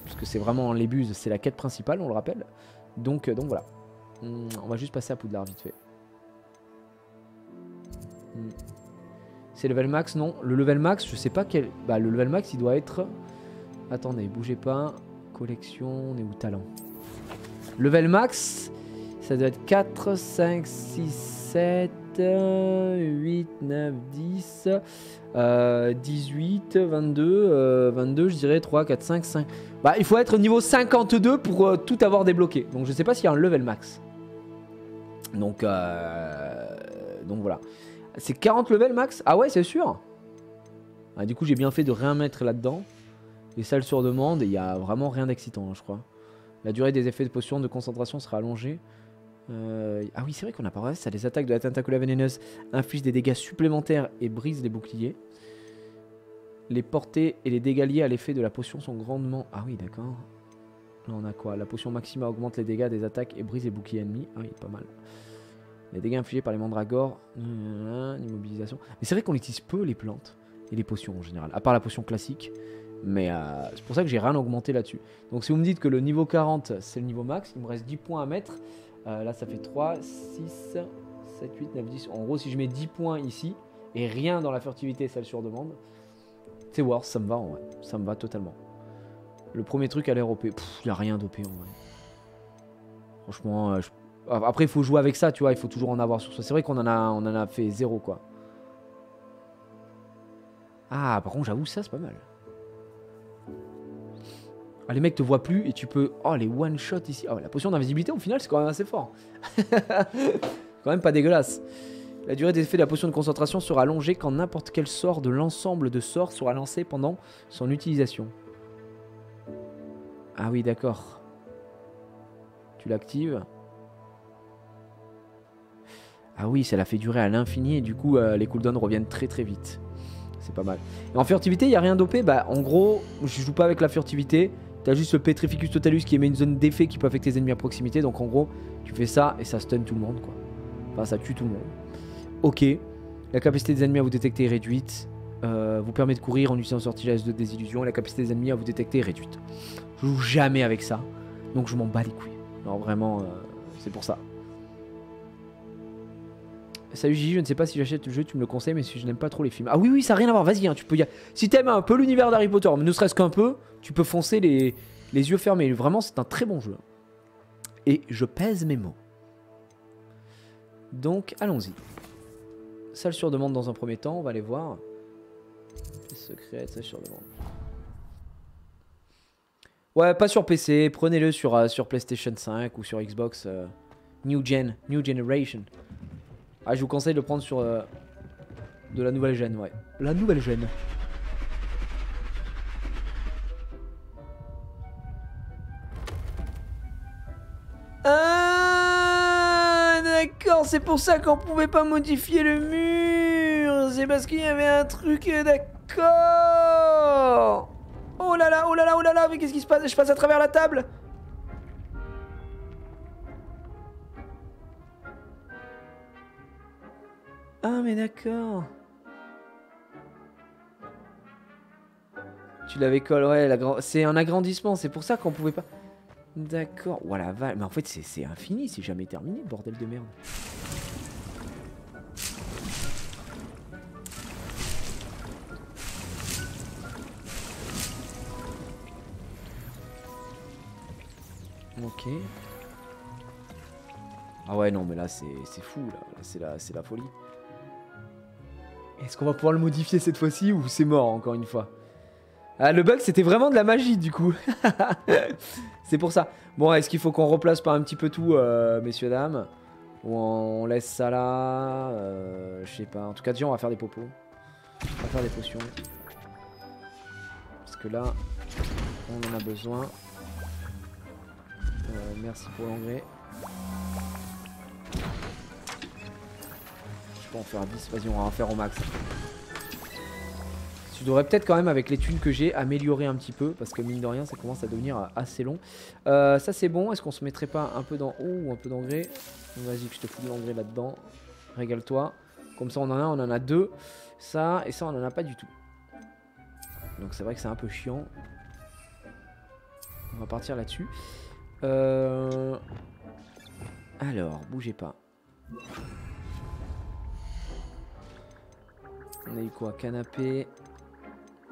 Parce que c'est vraiment les buses, c'est la quête principale, on le rappelle. Donc voilà. On va juste passer à Poudlard vite fait. C'est level max? Non. Le level max, je sais pas quel... Bah le level max il doit être... Attendez, bougez pas. Collection, on est où? Talent. Level max, ça doit être 4, 5, 6, 7, 8, 9, 10, 18, 22, je dirais 3, 4, 5, 5. Bah, il faut être niveau 52 pour tout avoir débloqué. Donc, je sais pas s'il y a un level max. Donc voilà. C'est 40 level max? Ah ouais, c'est sûr. Ah, du coup, j'ai bien fait de rien mettre là-dedans. Les salles sur demande, il n'y a vraiment rien d'excitant, hein, je crois. La durée des effets de potion de concentration sera allongée. Ah oui, c'est vrai qu'on n'a pas parlé. Ça, les attaques de la tentacula vénéneuse infligent des dégâts supplémentaires et brisent les boucliers. Les portées et les dégâts liés à l'effet de la potion sont grandement... Ah oui, d'accord. Là, on a quoi? La potion maxima augmente les dégâts des attaques et brise les boucliers ennemis. Ah oui, pas mal. Les dégâts infligés par les mandragores. Immobilisation. Mais c'est vrai qu'on utilise peu les plantes et les potions en général. À part la potion classique. Mais c'est pour ça que j'ai rien augmenté là-dessus. Donc si vous me dites que le niveau 40 c'est le niveau max, il me reste 10 points à mettre. Là ça fait 3, 6, 7, 8, 9, 10. En gros si je mets 10 points ici et rien dans la furtivité, celle sur demande, c'est worth, ça me va en vrai. Ça me va totalement. Le premier truc a l'air OP. Il n'y a rien d'OP en vrai. Franchement, après il faut jouer avec ça, tu vois, il faut toujours en avoir sur soi. C'est vrai qu'on en a fait 0 quoi. Ah par contre j'avoue ça c'est pas mal. Ah, les mecs te voient plus et tu peux... Oh, les one-shot ici. Oh, la potion d'invisibilité, au final, c'est quand même assez fort. Quand même pas dégueulasse. La durée des effets de la potion de concentration sera allongée quand n'importe quel sort de l'ensemble de sorts sera lancé pendant son utilisation. Ah oui, d'accord. Tu l'actives. Ah oui, ça la fait durer à l'infini et du coup les cooldowns reviennent très très vite. C'est pas mal. Et en furtivité, il n'y a rien d'OP. Bah en gros, je joue pas avec la furtivité. T'as juste le Petrificus Totalus qui émet une zone d'effet qui peut affecter les ennemis à proximité. Donc en gros, tu fais ça et ça stun tout le monde quoi. Enfin ça tue tout le monde. Ok. La capacité des ennemis à vous détecter est réduite. Vous permet de courir en utilisant sortilège de désillusion. Et la capacité des ennemis à vous détecter est réduite. Je joue jamais avec ça. Donc je m'en bats les couilles. Non vraiment, c'est pour ça. Salut Gigi, je ne sais pas si j'achète le jeu, tu me le conseilles, mais si je n'aime pas trop les films. Ah oui, oui, ça n'a rien à voir, vas-y, hein, tu peux y aller. Si t'aimes un peu l'univers d'Harry Potter, mais ne serait-ce qu'un peu, tu peux foncer les yeux fermés. Vraiment, c'est un très bon jeu. Et je pèse mes mots. Donc, allons-y. Salle sur demande dans un premier temps, on va aller voir. Secret, salle sur demande. Ouais, pas sur PC, prenez-le sur PlayStation 5 ou sur Xbox New Generation. Ah, je vous conseille de le prendre sur de la nouvelle gêne, ouais. La nouvelle gêne. Ah, d'accord, c'est pour ça qu'on pouvait pas modifier le mur. C'est parce qu'il y avait un truc, d'accord. Oh là là, oh là là, oh là là, mais qu'est-ce qui se passe? Je passe à travers la table. Ah mais d'accord. Tu l'avais collé, ouais, c'est un agrandissement, c'est pour ça qu'on pouvait pas... D'accord, voilà, mais en fait c'est infini, c'est jamais terminé, bordel de merde. Ok. Ah ouais non mais là c'est fou là, c'est la folie. Est-ce qu'on va pouvoir le modifier cette fois-ci ou c'est mort encore une fois? Ah le bug c'était vraiment de la magie du coup. C'est pour ça. Bon est-ce qu'il faut qu'on replace pas un petit peu tout messieurs dames? Ou on laisse ça là je sais pas. En tout cas déjà on va faire des popos. On va faire des potions. Parce que là on en a besoin. Merci pour l'engrais. Je peux en faire 10, vas-y on va en faire au max. Je devrais peut-être quand même avec les thunes que j'ai améliorer un petit peu. Parce que mine de rien ça commence à devenir assez long. Ça c'est bon, est-ce qu'on se mettrait pas un peu dans eau ou un peu d'engrais? Vas-y que je te fous de l'engrais là-dedans. Régale-toi. Comme ça on en a deux. Ça et ça on en a pas du tout. Donc c'est vrai que c'est un peu chiant. On va partir là-dessus. Alors, bougez pas. On a eu quoi? Canapé.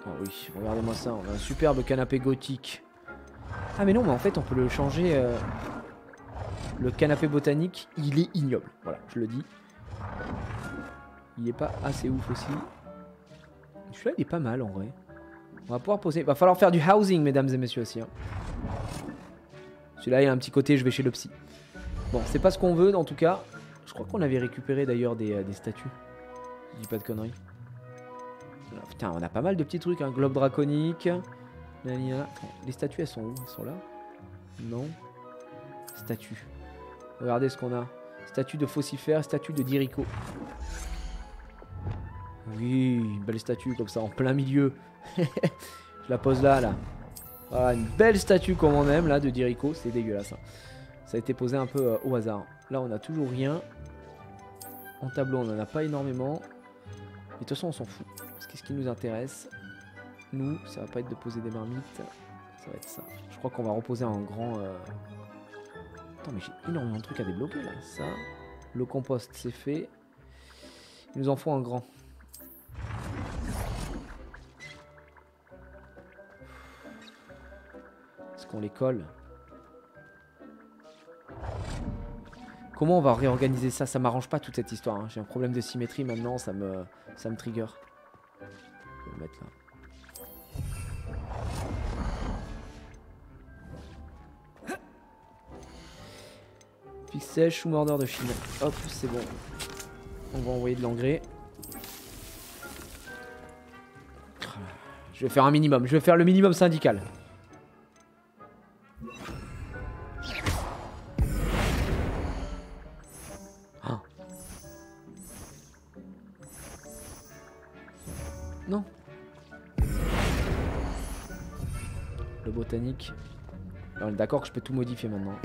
Oh oui, regardez-moi ça. On a un superbe canapé gothique. Ah mais non, mais en fait on peut le changer. Le canapé botanique, il est ignoble. Voilà, je le dis. Il est pas assez ouf aussi. Celui-là il est pas mal en vrai. On va pouvoir poser. Va falloir faire du housing mesdames et messieurs aussi. Hein. Celui-là il y a un petit côté je vais chez le psy. Bon c'est pas ce qu'on veut en tout cas. Je crois qu'on avait récupéré d'ailleurs des statues. Je dis pas de conneries. Alors, putain on a pas mal de petits trucs. Hein. Globe draconique. Les statues elles sont où? Elles sont là? Non. Statues. Regardez ce qu'on a. Statue de Faucifère, statue de Dirico. Oui, une belle statue comme ça en plein milieu. Je la pose là. Voilà, une belle statue comme on aime là de Dirico. C'est dégueulasse. Hein. Ça a été posé un peu au hasard. Là on a toujours rien. En tableau on en a pas énormément. Mais de toute façon on s'en fout. Parce que ce qui nous intéresse, nous, ça va pas être de poser des marmites. Ça va être ça. Je crois qu'on va reposer un grand... Attends mais j'ai énormément de trucs à débloquer là. Ça. Le compost c'est fait. Il nous en faut un grand. Est-ce qu'on les colle? Comment on va réorganiser ça? Ça m'arrange pas toute cette histoire. Hein. J'ai un problème de symétrie maintenant, ça me trigger. Je vais le mettre là. Pique sèche ou mordeur de Chine. Hop, c'est bon. On va envoyer de l'engrais. Je vais faire un minimum. Je vais faire le minimum syndical. Ah. Non. Le botanique. On est d'accord que je peux tout modifier maintenant.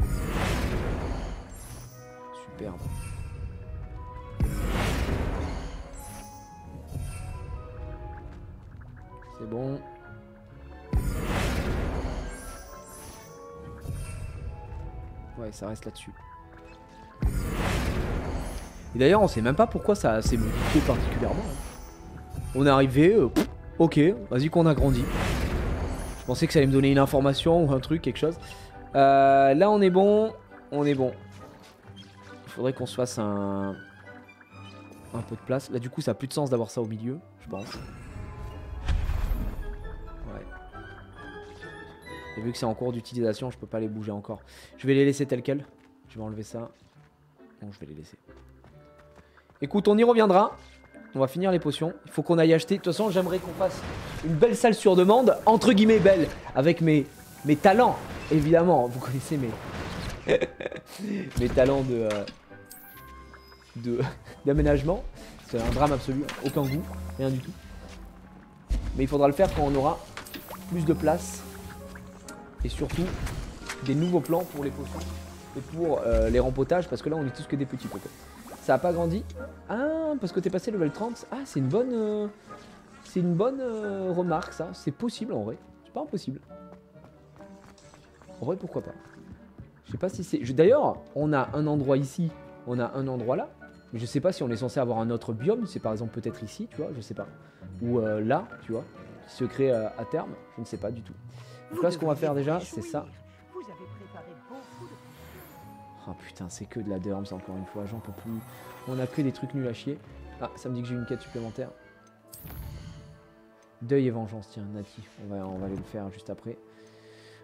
Superbe. C'est bon. Ouais, ça reste là-dessus. Et d'ailleurs, on sait même pas pourquoi ça s'est modifié particulièrement. On est arrivé, ok, vas-y qu'on a grandi. Je pensais que ça allait me donner une information ou un truc, quelque chose. Là, on est bon. On est bon. Il faudrait qu'on se fasse un peu de place. Là, du coup, ça a plus de sens d'avoir ça au milieu, je pense. Et vu que c'est en cours d'utilisation, je peux pas les bouger encore. Je vais les laisser tels quels. Je vais enlever ça. Bon, je vais les laisser. Écoute, on y reviendra. On va finir les potions. Il faut qu'on aille acheter. De toute façon, j'aimerais qu'on fasse une belle salle sur demande. Entre guillemets belle. Avec mes talents. Évidemment, vous connaissez mes talents d'aménagement. C'est un drame absolu. Aucun goût. Rien du tout. Mais il faudra le faire quand on aura plus de place. Et surtout, des nouveaux plans pour les potions et pour les rempotages, parce que là, on utilise que des petits peut-être. Ça a pas grandi. Ah, parce que t'es passé level 30. Ah, c'est une bonne remarque, ça. C'est possible, en vrai. C'est pas impossible. En vrai, pourquoi pas. Je sais pas si c'est... D'ailleurs, on a un endroit ici, on a un endroit là. Mais je sais pas si on est censé avoir un autre biome. C'est par exemple peut-être ici, tu vois, je sais pas. Ou là, tu vois, qui se crée à terme. Je ne sais pas du tout. Donc là, ce qu'on va faire déjà, c'est ça. Oh putain, c'est que de la derms encore une fois, j'en peux plus. On a que des trucs nuls à chier. Ah, ça me dit que j'ai une quête supplémentaire. Deuil et vengeance, tiens, Nati. On va aller le faire juste après.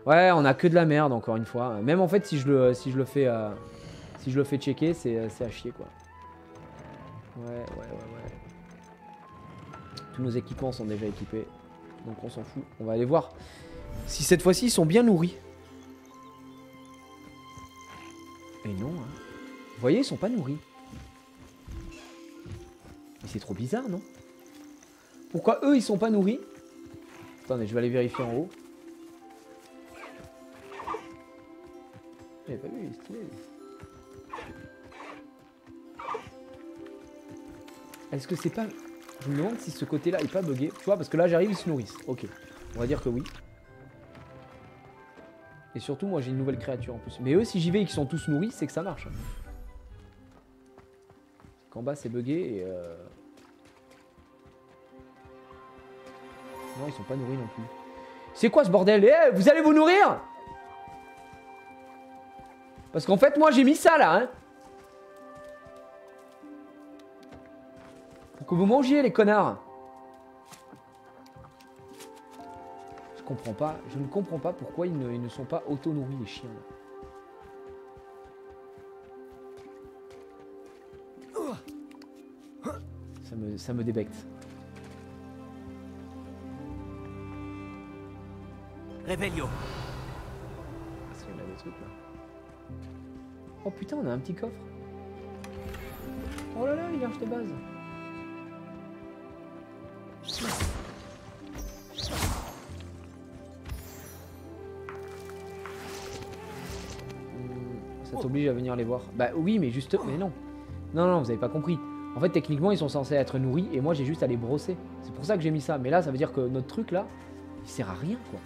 Ouais, on a que de la merde encore une fois. Même en fait, si je le fais checker, c'est à chier quoi. Ouais. Tous nos équipements sont déjà équipés. Donc on s'en fout. On va aller voir si cette fois-ci ils sont bien nourris. Et non, hein. Vous voyez, ils sont pas nourris. Mais c'est trop bizarre, non? Pourquoi eux, ils sont pas nourris? Attendez, je vais aller vérifier en haut. J'avais pas vu, il est stylé. Est-ce que c'est pas... Je me demande si ce côté-là est pas bugué. Tu vois, parce que là, j'arrive, ils se nourrissent. Ok, on va dire que oui. Et surtout, moi, j'ai une nouvelle créature en plus. Mais eux, si j'y vais et qu'ils sont tous nourris, c'est que ça marche. Qu'en bas, c'est bugué et... Non, ils sont pas nourris non plus. C'est quoi ce bordel? Eh, vous allez vous nourrir? Parce qu'en fait, moi, j'ai mis ça, là, hein. Pour que vous mangiez, les connards. Je ne comprends pas pourquoi ils ne sont pas auto-nourris, les chiens. Ça me débecte. Réveillon. Parce qu'il y a des trucs là. Oh putain, on a un petit coffre. Oh là là, il arche de base. Ça t'oblige à venir les voir. Bah oui, mais juste... Mais non. Non, vous avez pas compris. En fait, techniquement, ils sont censés être nourris et moi, j'ai juste à les brosser. C'est pour ça que j'ai mis ça. Mais là, ça veut dire que notre truc, là, il sert à rien, quoi.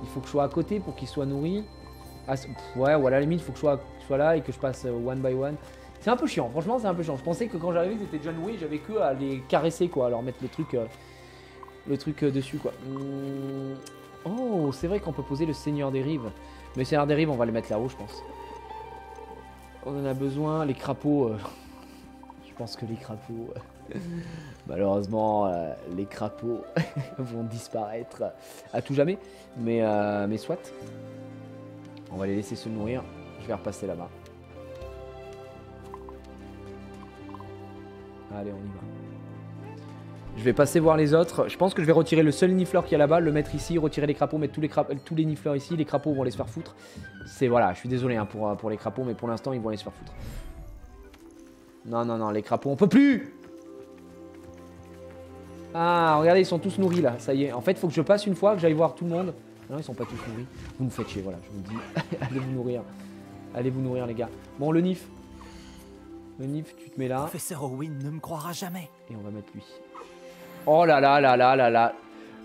Il faut que je sois à côté pour qu'ils soient nourris. Ah, ouais, ou à la limite, il faut que je sois là et que je passe one by one. C'est un peu chiant. Franchement, c'est un peu chiant. Je pensais que quand j'arrivais, ils étaient déjà nourris. J'avais que à les caresser, quoi. À leur mettre le truc dessus, quoi. Oh, c'est vrai qu'on peut poser le Seigneur des Rives. Mais le Seigneur des Rives, on va les mettre là-haut, je pense. On en a besoin. Les crapauds... Je pense que les crapauds... Malheureusement, les crapauds vont disparaître à tout jamais. Mais soit. On va les laisser se nourrir. Je vais repasser là-bas. Allez, on y va. Je vais passer voir les autres. Je pense que je vais retirer le seul nifleur qu'il y a là-bas, le mettre ici, retirer les crapauds, mettre tous les nifleurs ici. Les crapauds vont aller se faire foutre. C'est voilà, je suis désolé hein, pour les crapauds, mais pour l'instant, ils vont aller se faire foutre. Non, non, non, les crapauds, on peut plus. Ah, regardez, ils sont tous nourris là, ça y est. En fait, il faut que je passe une fois, que j'aille voir tout le monde. Non, ils sont pas tous nourris. Vous me faites chier, voilà, je vous le dis. Allez vous nourrir. Allez vous nourrir, les gars. Bon, le nif. Le nif, tu te mets là. Professeur Owen ne me croira jamais. Et on va mettre lui. Oh là là là là là là.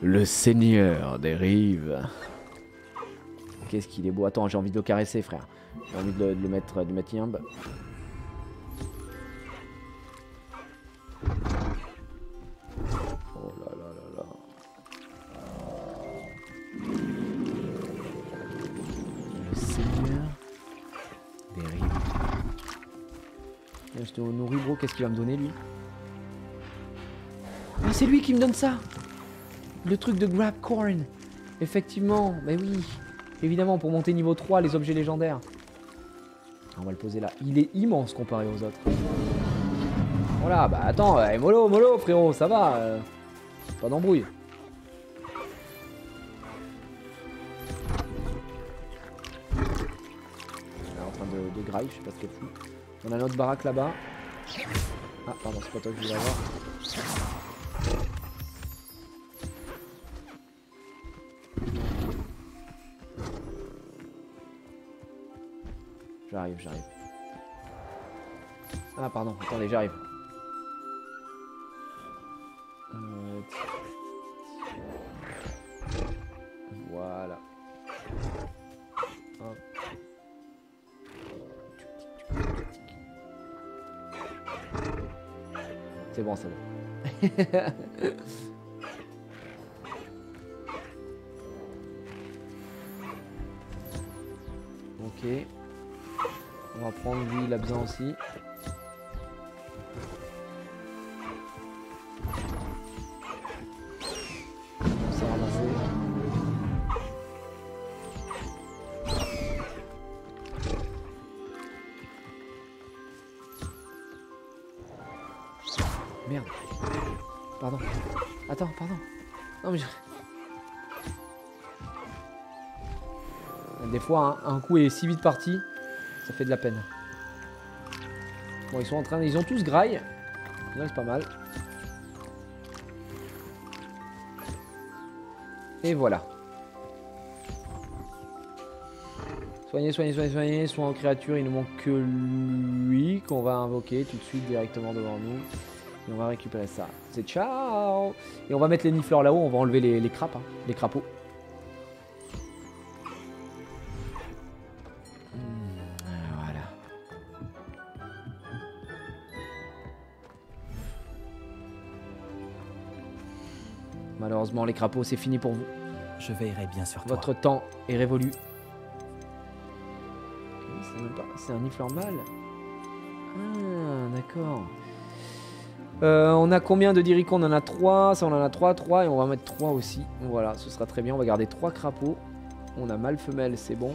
Le seigneur des rives. Qu'est-ce qu'il est beau. Attends, j'ai envie de le caresser, frère. J'ai envie de le mettre yimbe. Oh là là là là. Le seigneur des rives. Je te nourris, bro. Qu'est-ce qu'il va me donner, lui? Ah, c'est lui qui me donne ça. Le truc de grab corn. Effectivement, bah oui. Évidemment, pour monter niveau 3, les objets légendaires. On va le poser là. Il est immense comparé aux autres. Voilà, bah attends, mollo, frérot, ça va. Pas d'embrouille. Elle est en train de graille, je sais pas ce qu'elle fout. On a notre baraque là-bas. Ah, pardon, c'est pas toi que je voulais avoir. J'arrive. Ah, pardon, attendez, j'arrive. Voilà. Hop. C'est bon, c'est bon. Ok. On va prendre lui, il a besoin aussi. On s'est ramassé. Merde. Pardon. Attends, pardon. Non mais je... Des fois, un coup est si vite parti, ça fait de la peine. Bon, ils sont en train... Ils ont tous graille. C'est pas mal. Et voilà. Soignez. Soin en créature, il ne manque que lui qu'on va invoquer tout de suite directement devant nous. Et on va récupérer ça. C'est ciao. Et on va mettre les nifleurs là-haut, on va enlever les crapes, hein, les crapauds. Voilà. Malheureusement, les crapauds, c'est fini pour vous. Je veillerai bien sur toi. Votre temps est révolu. C'est un nifleur mâle. Ah, d'accord. On a combien de diricons? On en a 3. Ça, on en a 3 et on va mettre 3 aussi. Voilà, ce sera très bien. On va garder 3 crapauds. On a mâle femelle, c'est bon.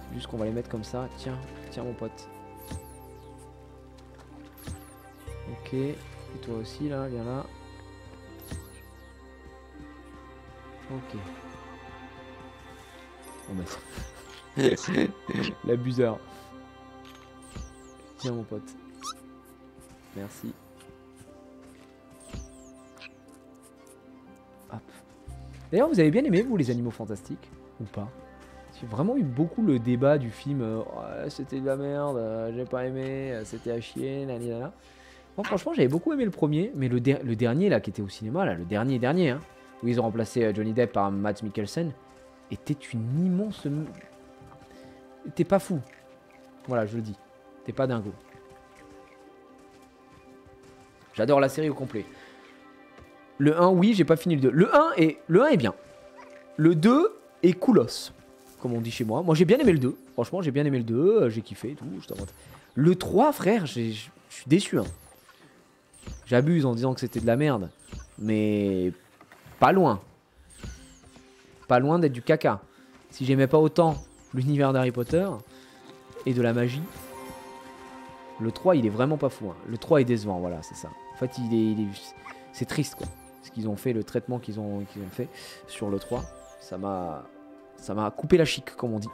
C'est juste qu'on va les mettre comme ça. Tiens mon pote. Ok. Et toi aussi, là, viens là. Ok. Bon bah l'abuseur. Tiens mon pote. Merci. Hop. D'ailleurs, vous avez bien aimé, vous, les animaux fantastiques? Ou pas? J'ai vraiment eu beaucoup le débat du film. Oh, c'était de la merde, j'ai pas aimé, c'était à chier, nanana. Moi, franchement, j'avais beaucoup aimé le premier, mais le dernier, là, qui était au cinéma, là, le dernier, hein, où ils ont remplacé Johnny Depp par Mads Mikkelsen, était une immense... T'es pas fou. Voilà, je le dis. T'es pas dingo. J'adore la série au complet. Le 1, oui, j'ai pas fini le 2. Le 1 est bien. Le 2 est coolos, comme on dit chez moi. Moi, j'ai bien aimé le 2. Franchement, j'ai bien aimé le 2. J'ai kiffé et tout. Le 3, frère, je suis déçu. Hein. J'abuse en disant que c'était de la merde. Mais pas loin. Pas loin d'être du caca. Si j'aimais pas autant l'univers d'Harry Potter et de la magie, Le 3, il est vraiment pas fou. Hein. Le 3 est décevant, voilà, c'est ça. En fait, c'est triste, quoi. Ce qu'ils ont fait, le traitement qu'ils ont fait sur le 3, ça m'a coupé la chic, comme on dit.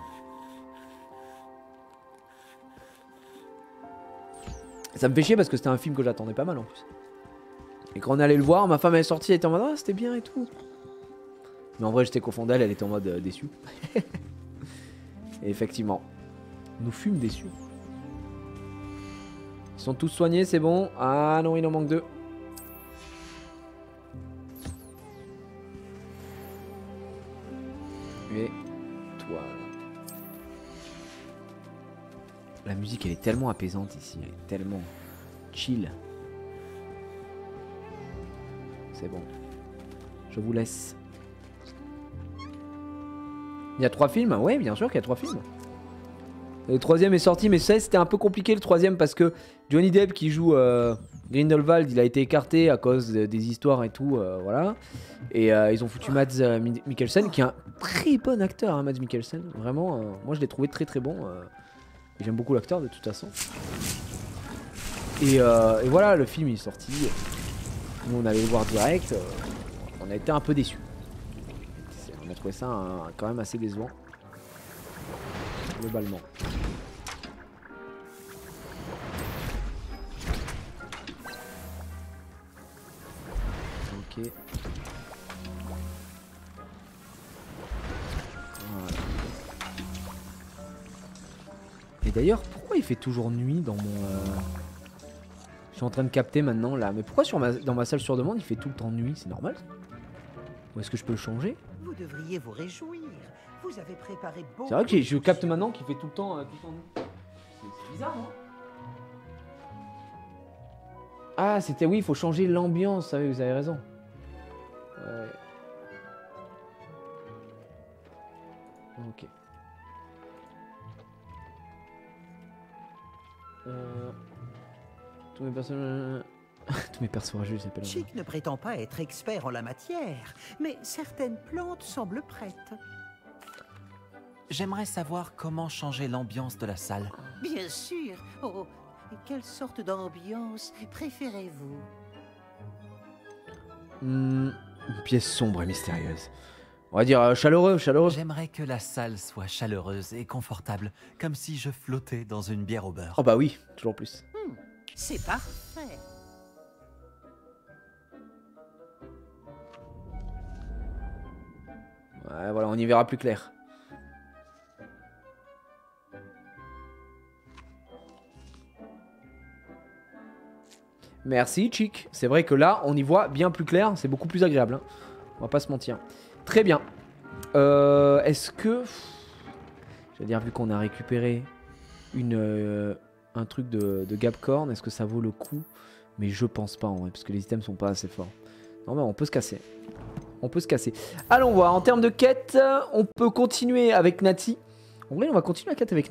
Ça me fait chier parce que c'était un film que j'attendais pas mal en plus. Et quand on allait le voir, ma femme elle est sortie, elle était en mode ah c'était bien et tout. Mais en vrai j'étais confondu, elle était en mode déçue. Et effectivement, nous fûmes déçus. Ils sont tous soignés, c'est bon. Ah non, il en manque 2. Et toi. La musique elle est tellement apaisante ici, elle est tellement chill. C'est bon. Je vous laisse. Il y a 3 films? Ouais, bien sûr qu'il y a 3 films. Le 3e est sorti, mais ça c'était un peu compliqué le 3e parce que Johnny Depp qui joue Grindelwald, il a été écarté à cause des histoires et tout, voilà. Et ils ont foutu Mads Mikkelsen, qui est un très bon acteur, hein, Mads Mikkelsen. Vraiment, moi je l'ai trouvé très très bon. J'aime beaucoup l'acteur de toute façon. Et voilà, le film il est sorti. Nous on allait le voir direct. On a été un peu déçus. On a trouvé ça quand même assez décevant. Globalement. Ok. Voilà. Et d'ailleurs, pourquoi il fait toujours nuit dans mon... Je suis en train de capter maintenant là. Mais pourquoi dans ma salle sur demande il fait tout le temps nuit? C'est normal? Ou est-ce que je peux le changer? Vous devriez vous réjouir. Vous avez préparé beaucoup. C'est vrai que je capte maintenant qu'il fait tout le temps nuit. C'est bizarre, non? Ah, c'était oui, il faut changer l'ambiance. Ah oui, vous avez raison. Ouais. Ok. Tous mes personnages... Tous mes personnages, je sais pas. Chic ne prétend pas être expert en la matière, mais certaines plantes semblent prêtes. J'aimerais savoir comment changer l'ambiance de la salle. Bien sûr. Oh, quelle sorte d'ambiance préférez-vous? Une pièce sombre et mystérieuse. On va dire chaleureux. J'aimerais que la salle soit chaleureuse et confortable, comme si je flottais dans une bière au beurre. Oh bah oui, toujours plus. C'est parfait. Ouais, voilà, on y verra plus clair. Merci, Chic. C'est vrai que là, on y voit bien plus clair. C'est beaucoup plus agréable. Hein. On va pas se mentir. Très bien. Est-ce que... Je veux dire, vu qu'on a récupéré un truc de Gapcorn, est-ce que ça vaut le coup? Mais je pense pas, en vrai, parce que les items sont pas assez forts. Non, mais on peut se casser. On peut se casser. Allons voir. En termes de quête, on peut continuer avec Natty. En vrai, on va continuer la quête avec